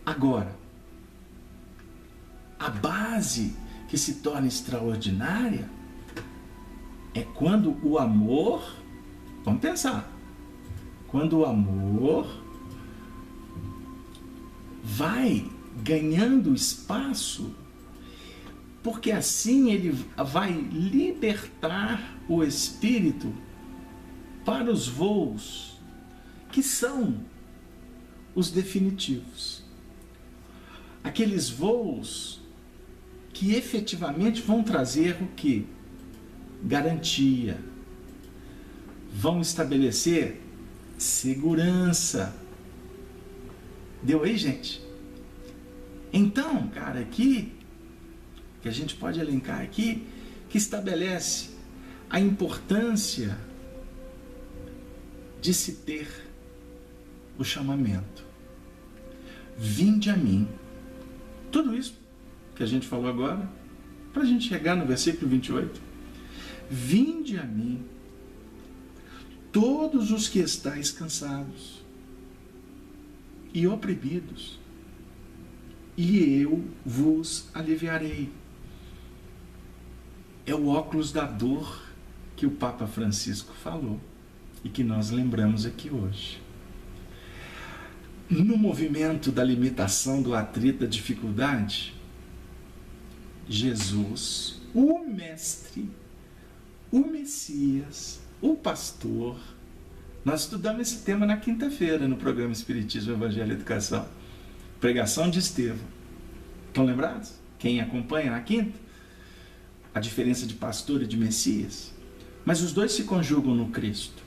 Agora, a base que se torna extraordinária é quando o amor, vamos pensar, quando o amor vai ganhando espaço, porque assim ele vai libertar o espírito para os voos que são os definitivos. Aqueles voos que efetivamente vão trazer o quê? Garantia. Vão estabelecer segurança. Deu aí, gente? Então, cara, aqui, que a gente pode elencar aqui, que estabelece a importância de se ter o chamamento. Vinde a mim. Tudo isso que a gente falou agora, para a gente chegar no versículo 28. Vinde a mim, todos os que estáis cansados e oprimidos, e eu vos aliviarei. É o óculos da dor que o Papa Francisco falou e que nós lembramos aqui hoje. No movimento da limitação, do atrito, da dificuldade, Jesus, o Mestre, o Messias, o Pastor, nós estudamos esse tema na quinta-feira no programa Espiritismo, Evangelho e Educação. Pregação de Estevão. Estão lembrados? Quem acompanha na quinta? A diferença de pastor e de Messias. Mas os dois se conjugam no Cristo.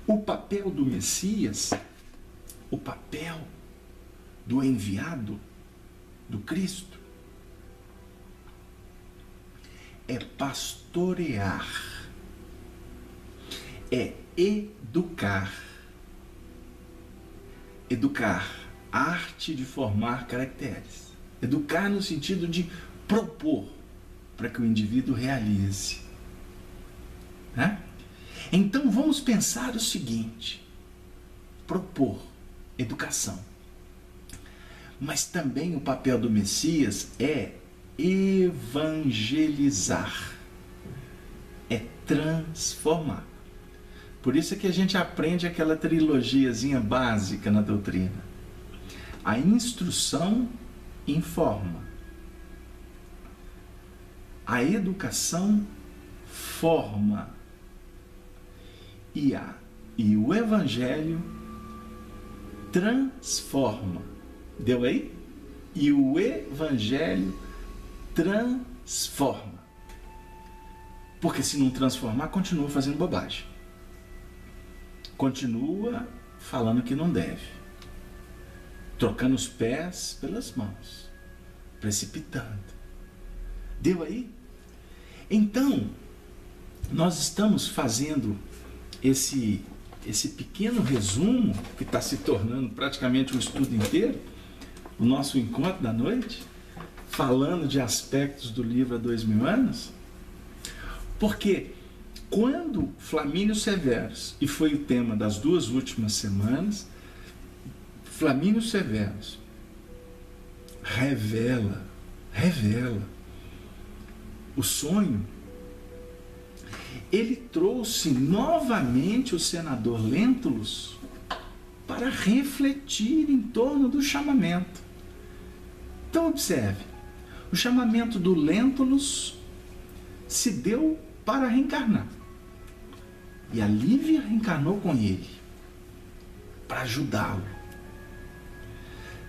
O papel do Messias, o papel do enviado, do Cristo, é pastorear, é educar. Educar, arte de formar caracteres. Educar no sentido de propor para que o indivíduo realize. Né? Então vamos pensar o seguinte: propor, educação. Mas também o papel do Messias é evangelizar, é transformar. Por isso é que a gente aprende aquela trilogiazinha básica na doutrina. A instrução informa, a educação forma e o evangelho transforma. Deu aí? E o evangelho transforma. Porque se não transformar, continua fazendo bobagem. Continua falando que não deve. Trocando os pés pelas mãos. Precipitando. Deu aí? Então, nós estamos fazendo esse pequeno resumo, que está se tornando praticamente um estudo inteiro, o nosso encontro da noite, falando de aspectos do livro Há 2000 anos, porque quando Flamínio Severus, e foi o tema das duas últimas semanas, Flamínio Severus revela o sonho, ele trouxe novamente o senador Lentulus para refletir em torno do chamamento. Então observe, o chamamento do Lentulus se deu para reencarnar. E a Lívia reencarnou com ele, para ajudá-lo.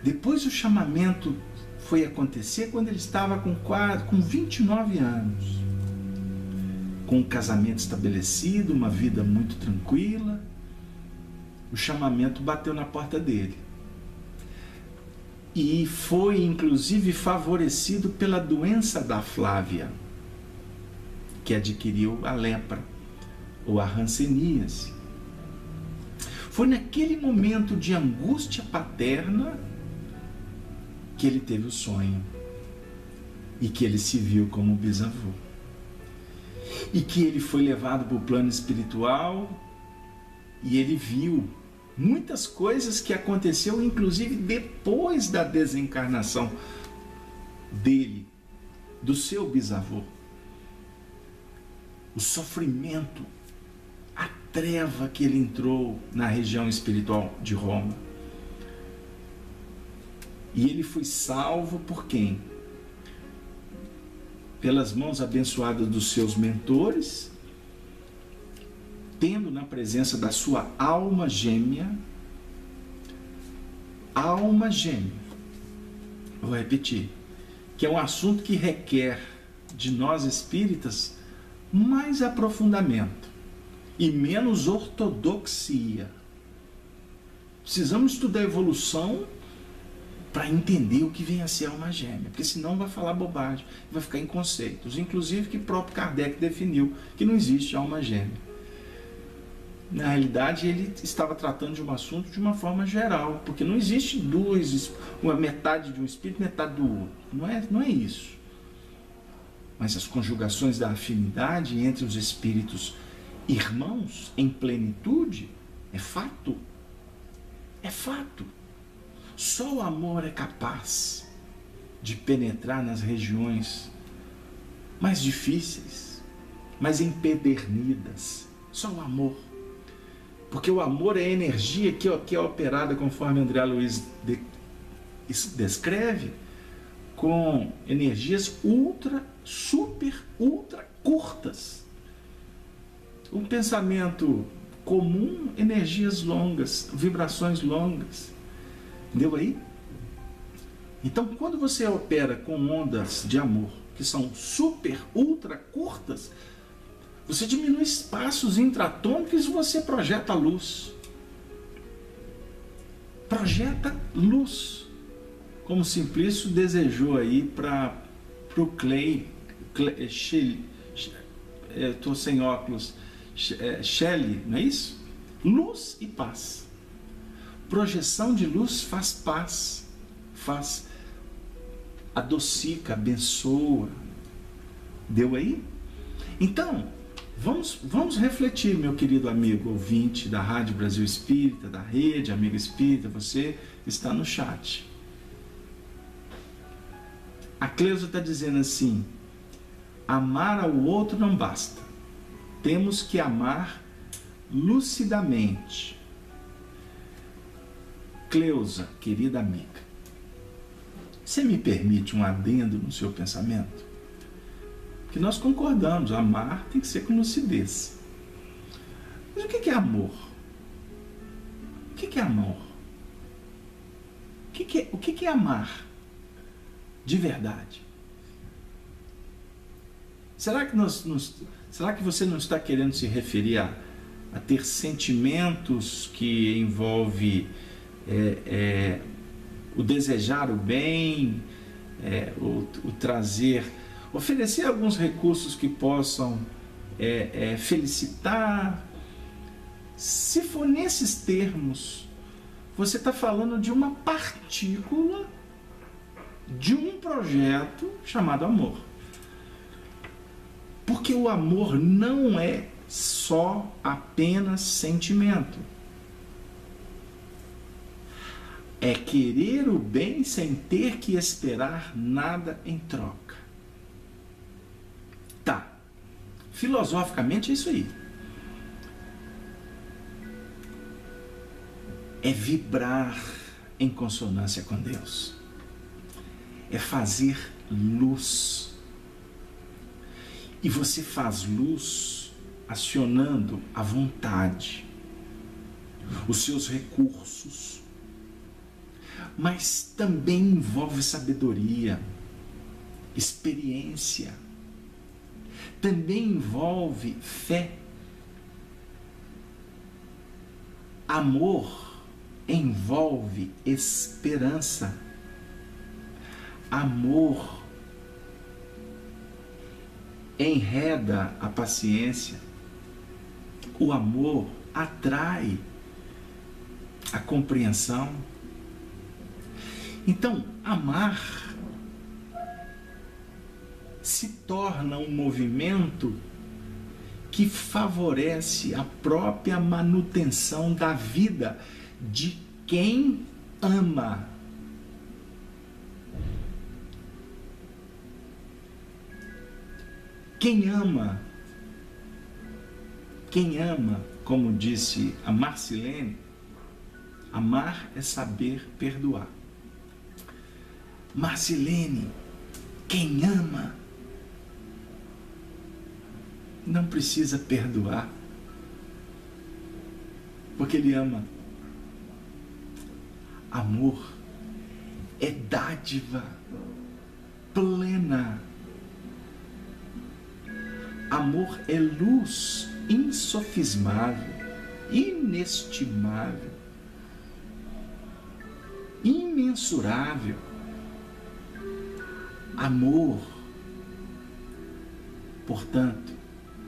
Depois o chamamento foi acontecer quando ele estava com 29 anos. Com um casamento estabelecido, uma vida muito tranquila. O chamamento bateu na porta dele. E foi inclusive favorecido pela doença da Flávia, que adquiriu a lepra, ou a hanseníase. Foi naquele momento de angústia paterna que ele teve o sonho e que ele se viu como bisavô. E que ele foi levado para o plano espiritual e ele viu muitas coisas que aconteceu, inclusive depois da desencarnação dele, do seu bisavô. O sofrimento, a treva que ele entrou na região espiritual de Roma. E ele foi salvo por quem? Pelas mãos abençoadas dos seus mentores, tendo na presença da sua alma gêmea, vou repetir, que é um assunto que requer de nós espíritas mais aprofundamento e menos ortodoxia. Precisamos estudar a evolução para entender o que vem a ser a alma gêmea, porque senão vai falar bobagem, vai ficar em conceitos, inclusive que próprio Kardec definiu que não existe alma gêmea. Na realidade, ele estava tratando de um assunto de uma forma geral, porque não existe uma metade de um espírito, metade do outro. Não é isso. Mas as conjugações da afinidade entre os espíritos irmãos em plenitude é fato. É fato. Só o amor é capaz de penetrar nas regiões mais difíceis, mais empedernidas. Só o amor. Porque o amor é a energia que é operada, conforme André Luiz descreve, com energias super curtas. Um pensamento comum, energias longas, vibrações longas. Entendeu aí? Então, quando você opera com ondas de amor, que são ultra curtas, você diminui espaços intratômicos e você projeta luz. Projeta luz. Como Simplício desejou aí para o Clay, estou sem óculos, Shelley, não é isso? Luz e paz. Projeção de luz faz paz, adocica, abençoa. Deu aí? Então, vamos refletir, meu querido amigo ouvinte da Rádio Brasil Espírita, da Rede Amigo Espírita, você está no chat. A Cleusa está dizendo assim: amar ao outro não basta. Temos que amar lucidamente. Cleusa, querida amiga, você me permite um adendo no seu pensamento? Que nós concordamos, amar tem que ser com lucidez. Mas o que é amor? O que é amor? O que é amar de verdade? Será que você não está querendo se referir a ter sentimentos que envolve o desejar o bem, o trazer, oferecer alguns recursos que possam felicitar? Se for nesses termos, você está falando de uma partícula de um projeto chamado amor. Porque o amor não é só apenas sentimento. É querer o bem sem ter que esperar nada em troca. Tá. Filosoficamente é isso aí. É vibrar em consonância com Deus. É fazer luz. E você faz luz acionando a vontade, os seus recursos. Mas também envolve sabedoria, experiência. Também envolve fé. Amor envolve esperança. Amor enreda a paciência. O amor atrai a compreensão. Então, amar se torna um movimento que favorece a própria manutenção da vida de quem ama. Quem ama, como disse a Marcilene, amar é saber perdoar. Marcilene, quem ama não precisa perdoar, porque ele ama. Amor é dádiva plena. Amor é luz insofismável, inestimável, imensurável. Amor, portanto,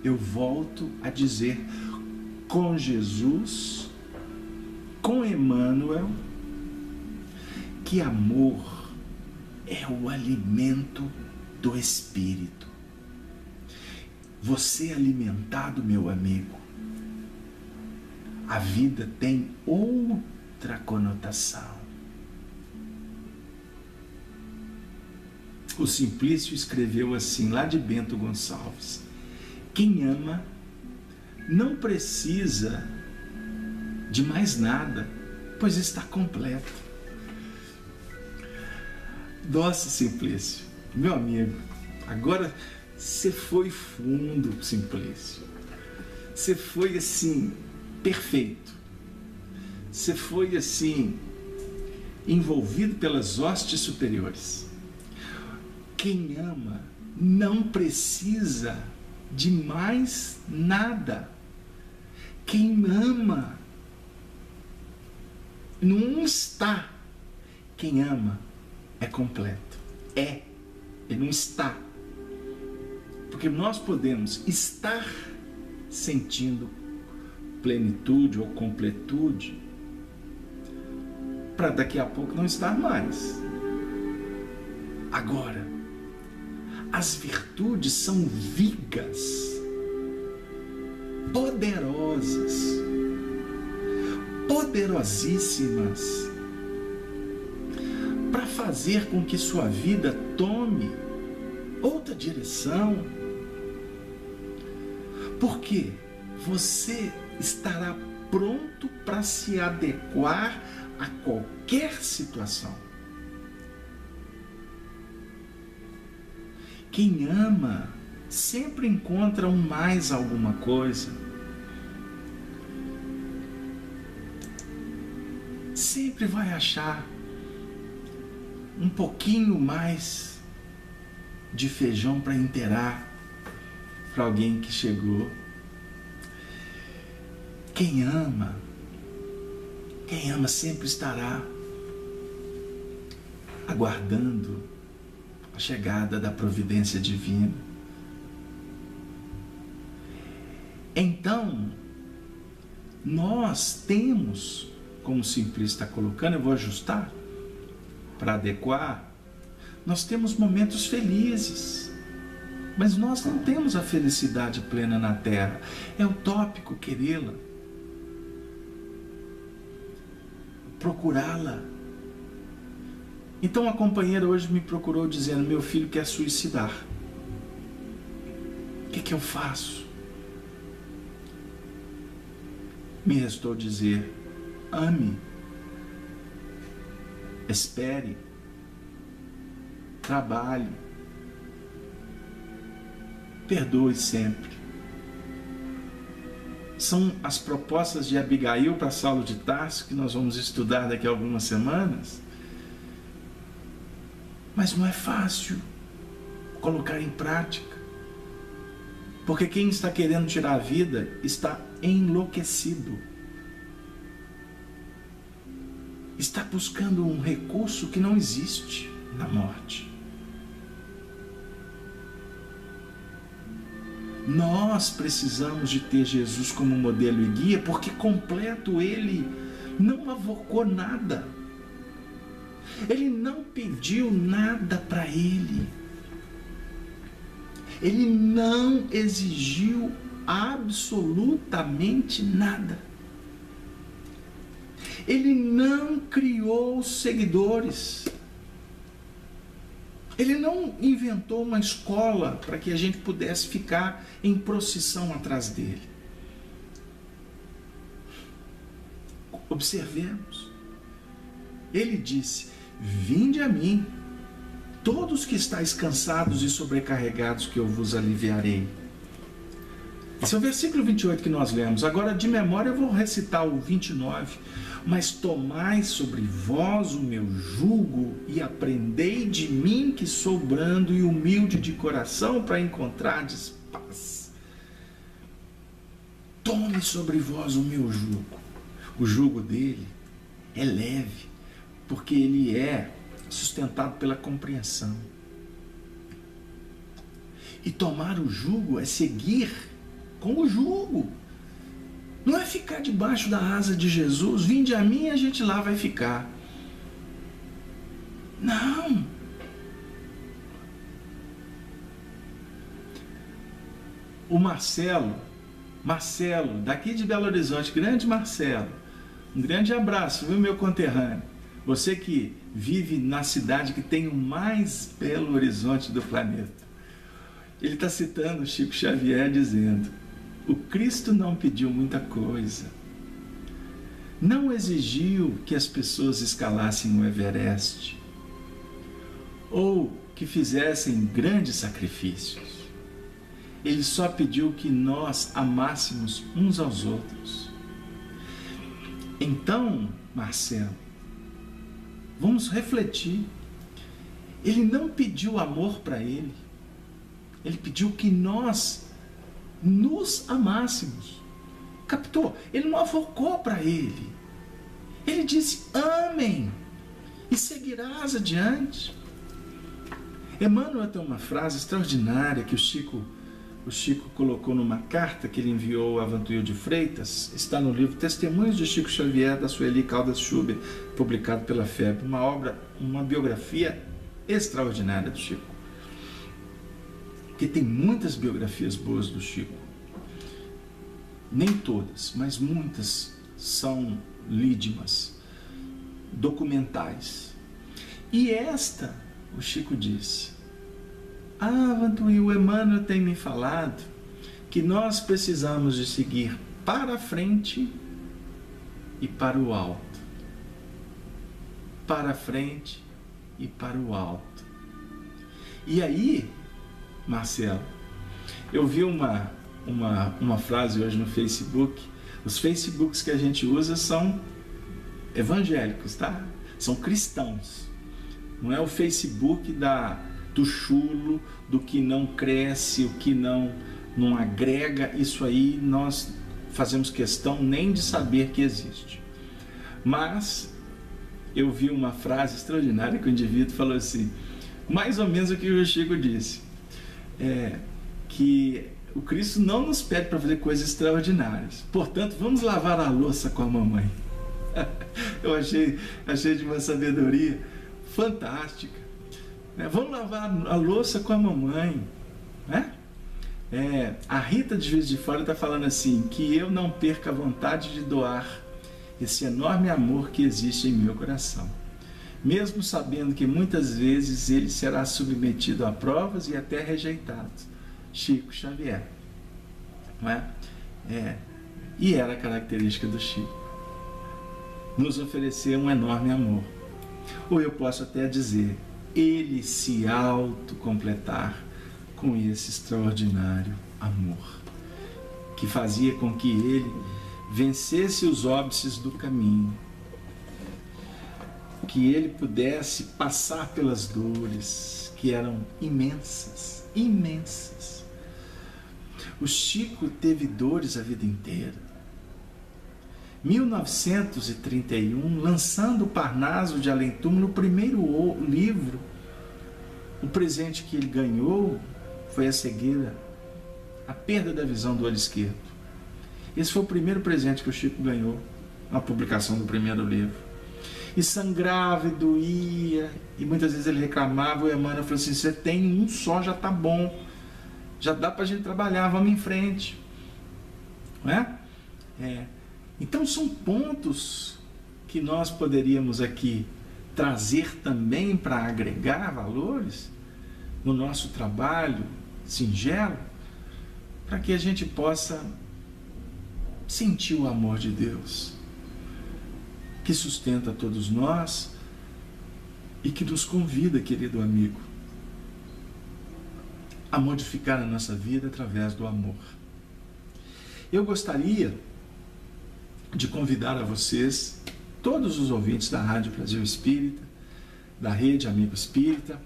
eu volto a dizer, com Jesus, com Emmanuel, que amor é o alimento do Espírito. Você alimentado, meu amigo, a vida tem outra conotação. O Simplício escreveu assim, lá de Bento Gonçalves: quem ama não precisa de mais nada, pois está completo. Nossa, Simplício, meu amigo, agora você foi fundo, Simplício. Você foi assim, perfeito. Você foi assim, envolvido pelas hostes superiores. Quem ama não precisa de mais nada. Quem ama não está. Quem ama é completo. Ele não está. Porque nós podemos estar sentindo plenitude ou completude para daqui a pouco não estar mais. Agora, as virtudes são vigas, poderosas, poderosíssimas, para fazer com que sua vida tome outra direção. Porque você estará pronto para se adequar a qualquer situação. Quem ama sempre encontra um mais alguma coisa. Sempre vai achar um pouquinho mais de feijão para inteirar para alguém que chegou. Quem ama sempre estará aguardando a chegada da providência divina. Então, nós temos, como o Simplício está colocando, eu vou ajustar para adequar, nós temos momentos felizes, mas nós não temos a felicidade plena na Terra. É utópico querê-la, procurá-la. Então a companheira hoje me procurou dizendo: meu filho quer suicidar. O que eu faço? Me restou dizer: ame, espere, trabalhe, perdoe sempre. São as propostas de Abigail para Saulo de Tarso, que nós vamos estudar daqui a algumas semanas. Mas não é fácil colocar em prática. Porque quem está querendo tirar a vida está enlouquecido. Está buscando um recurso que não existe na morte. Nós precisamos de ter Jesus como modelo e guia, porque completo Ele não avocou nada. Ele não pediu nada para ele. Ele não exigiu absolutamente nada. Ele não criou seguidores. Ele não inventou uma escola para que a gente pudesse ficar em procissão atrás dele. Observemos. Ele disse: vinde a mim, todos que estáis cansados e sobrecarregados, que eu vos aliviarei. Esse é o versículo 28 que nós lemos. Agora, de memória, eu vou recitar o 29. Mas tomai sobre vós o meu jugo e aprendei de mim, que sou brando e humilde de coração, para encontrardes paz. Tome sobre vós o meu jugo. O jugo dele é leve, porque ele é sustentado pela compreensão. E tomar o jugo é seguir com o jugo. Não é ficar debaixo da asa de Jesus, vinde a mim e a gente lá vai ficar. Não. O Marcelo, daqui de Belo Horizonte, grande Marcelo, um grande abraço, viu, meu conterrâneo? Você que vive na cidade que tem o mais belo horizonte do planeta. Ele está citando o Chico Xavier dizendo: o Cristo não pediu muita coisa. Não exigiu que as pessoas escalassem o Everest ou que fizessem grandes sacrifícios. Ele só pediu que nós amássemos uns aos outros. Então, Marcelo, vamos refletir. Ele não pediu amor para ele. Ele pediu que nós nos amássemos. Captou? Ele não avocou para ele. Ele disse: amem e seguirás adiante. Emmanuel tem uma frase extraordinária que o Chico colocou numa carta que ele enviou a Vantuil de Freitas. Está no livro Testemunhos de Chico Xavier, da Sueli Caldas Schubert, publicado pela FEB. Uma biografia extraordinária do Chico. Porque tem muitas biografias boas do Chico. Nem todas, mas muitas são lídimas, documentais. E esta, o Chico disse: Vantuil, o Emmanuel tem me falado que nós precisamos de seguir para a frente e para o alto. Para a frente e para o alto. E aí, Marcelo, eu vi uma frase hoje no Facebook. Os Facebooks que a gente usa são evangélicos, tá? São cristãos. Não é o Facebook do chulo, do que não cresce, o que não agrega. Isso aí nós fazemos questão nem de saber que existe. Mas eu vi uma frase extraordinária que o indivíduo falou assim, mais ou menos o que o Chico disse, que o Cristo não nos pede para fazer coisas extraordinárias. Portanto, vamos lavar a louça com a mamãe. Eu achei de uma sabedoria fantástica. Vamos lavar a louça com a mamãe. A Rita de Juiz de Fora está falando assim, que eu não perca a vontade de doar esse enorme amor que existe em meu coração, mesmo sabendo que muitas vezes ele será submetido a provas e até rejeitado. Chico Xavier. Não é? E era a característica do Chico, nos oferecer um enorme amor. Ou eu posso até dizer, ele se autocompletar com esse extraordinário amor, que fazia com que ele vencesse os óbices do caminho, que ele pudesse passar pelas dores, que eram imensas, imensas. O Chico teve dores a vida inteira. 1931, lançando o Parnaso de Além-Túmulo, no primeiro livro, o presente que ele ganhou foi a cegueira, a perda da visão do olho esquerdo. Esse foi o primeiro presente que o Chico ganhou. na publicação do primeiro livro. E sangrava e doía, e muitas vezes ele reclamava, e a Emmanuel falou assim, você tem um só, já está bom, já dá para a gente trabalhar, vamos em frente. Não é? Então são pontos que nós poderíamos aqui trazer também para agregar valores no nosso trabalho singelo, para que a gente possa sentir o amor de Deus, que sustenta todos nós e que nos convida, querido amigo, a modificar a nossa vida através do amor. Eu gostaria de convidar a vocês, todos os ouvintes da Rádio Brasil Espírita, da Rede Amigo Espírita,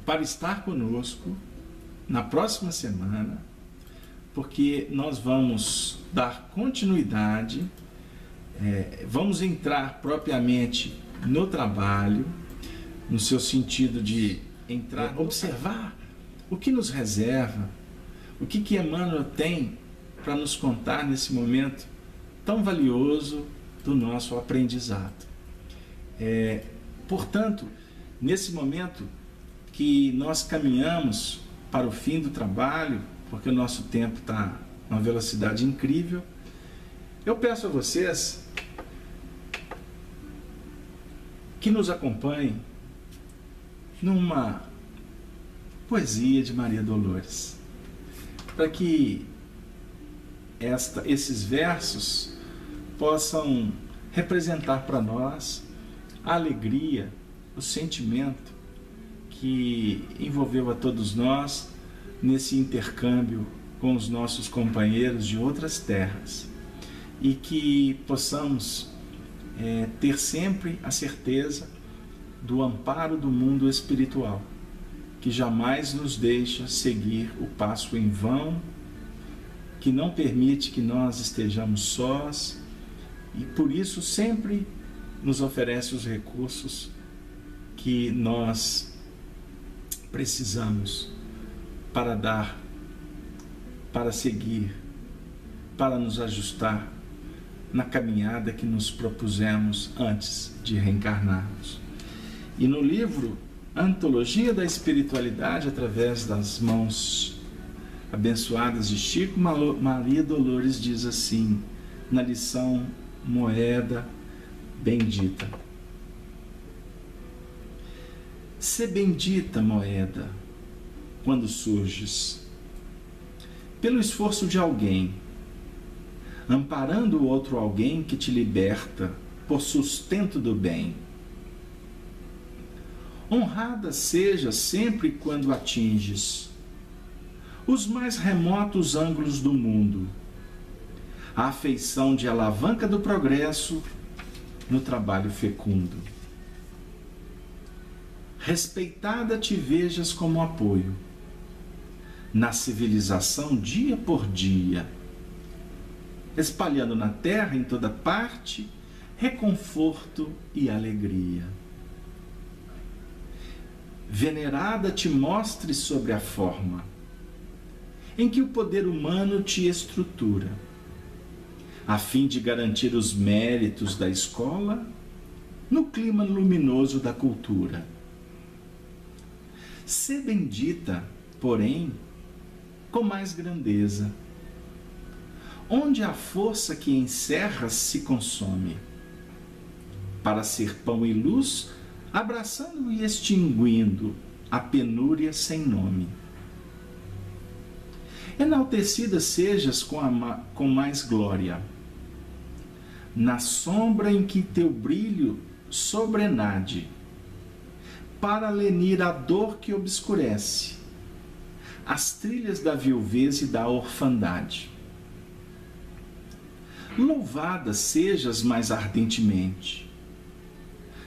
para estar conosco na próxima semana, porque nós vamos dar continuidade, vamos entrar propriamente no trabalho, no seu sentido de entrar, observar o que nos reserva, o que Emmanuel tem para nos contar nesse momento tão valioso do nosso aprendizado. Portanto, nesse momento que nós caminhamos para o fim do trabalho, porque o nosso tempo está numa velocidade incrível, eu peço a vocês que nos acompanhem numa poesia de Maria Dolores, para que esses versos possam representar para nós a alegria, o sentimento que envolveu a todos nós nesse intercâmbio com os nossos companheiros de outras terras, e que possamos ter sempre a certeza do amparo do mundo espiritual, que jamais nos deixa seguir o passo em vão, que não permite que nós estejamos sós, e por isso sempre nos oferece os recursos que nós precisamos para dar, para seguir, para nos ajustar na caminhada que nos propusemos antes de reencarnarmos. E no livro Antologia da Espiritualidade, através das mãos abençoadas de Chico, Maria Dolores diz assim, na lição Moeda Bendita: Sê bendita, moeda, quando surges, pelo esforço de alguém, amparando o outro alguém que te liberta por sustento do bem. Honrada seja sempre quando atinges os mais remotos ângulos do mundo, a afeição de alavanca do progresso no trabalho fecundo. Respeitada te vejas como apoio na civilização dia por dia, espalhando na terra em toda parte reconforto e alegria. Venerada te mostre sobre a forma em que o poder humano te estrutura, a fim de garantir os méritos da escola no clima luminoso da cultura. Sê bendita, porém, com mais grandeza, onde a força que encerra se consome, para ser pão e luz, abraçando e extinguindo a penúria sem nome. Enaltecida sejas com mais glória, na sombra em que teu brilho sobrenade, para lenir a dor que obscurece as trilhas da viuvez e da orfandade. Louvada sejas mais ardentemente,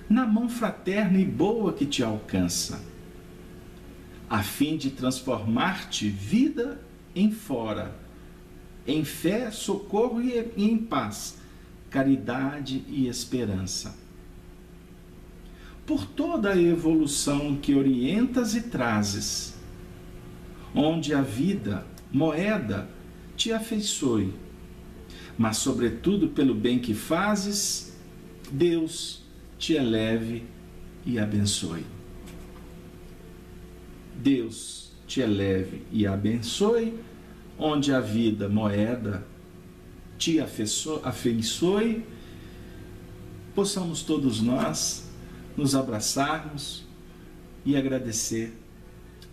na mão fraterna e boa que te alcança, a fim de transformar-te vida em fora, em fé, socorro e em paz, caridade e esperança. Por toda a evolução que orientas e trazes, onde a vida, moeda, te afeiçoe, mas sobretudo pelo bem que fazes, Deus te eleve e abençoe. Deus te eleve e abençoe, onde a vida, moeda, te afeiçoe, possamos todos nós nos abraçarmos e agradecer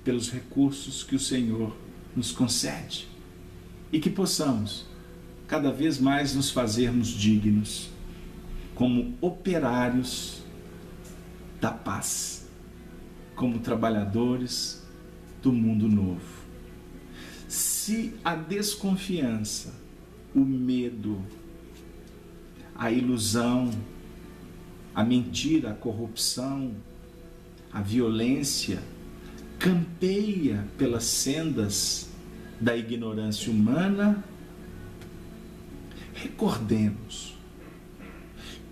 pelos recursos que o Senhor nos concede e que possamos cada vez mais nos fazermos dignos como operários da paz, como trabalhadores do mundo novo. Se a desconfiança, o medo, a ilusão, a mentira, a corrupção, a violência campeia pelas sendas da ignorância humana, recordemos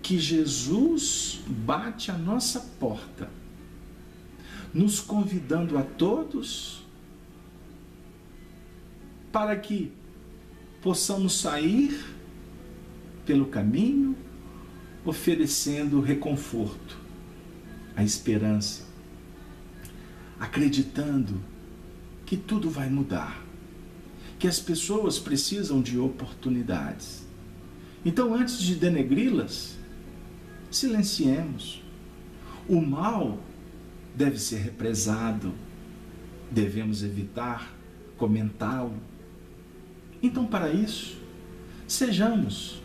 que Jesus bate à nossa porta, nos convidando a todos para que possamos sair pelo caminho, oferecendo reconforto, a esperança, acreditando que tudo vai mudar, que as pessoas precisam de oportunidades. Então, antes de denegri-las, silenciemos. O mal deve ser represado, devemos evitar comentá-lo. Então, para isso, sejamos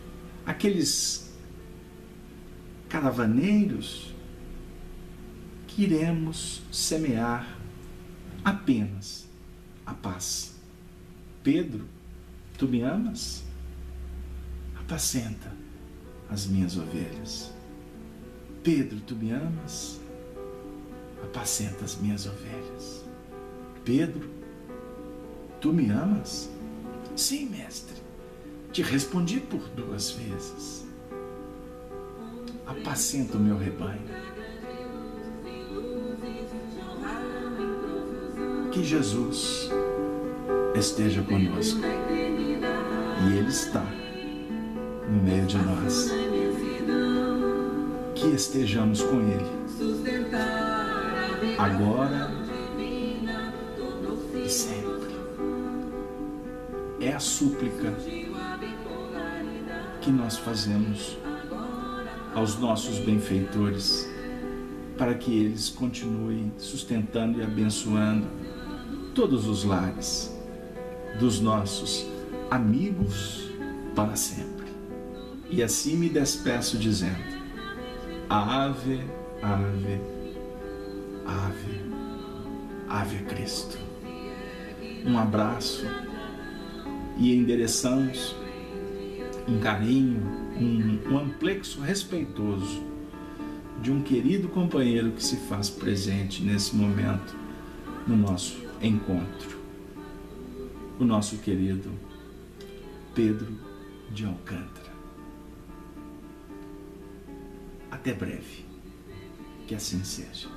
aqueles caravaneiros que iremos semear apenas a paz. Pedro, tu me amas? Apacenta as minhas ovelhas. Pedro, tu me amas? Apacenta as minhas ovelhas. Pedro, tu me amas? Sim, mestre, te respondi por 2 vezes. Apacenta o meu rebanho. Que Jesus esteja conosco. E Ele está no meio de nós. Que estejamos com Ele, agora e sempre. É a súplica que nós fazemos aos nossos benfeitores, para que eles continuem sustentando e abençoando todos os lares dos nossos amigos para sempre. E assim me despeço dizendo: Ave, Ave, Ave, Ave Cristo. Um abraço e endereçamos um carinho, um amplexo respeitoso de um querido companheiro que se faz presente nesse momento no nosso encontro. O nosso querido Pedro de Alcântara. Até breve. Que assim seja.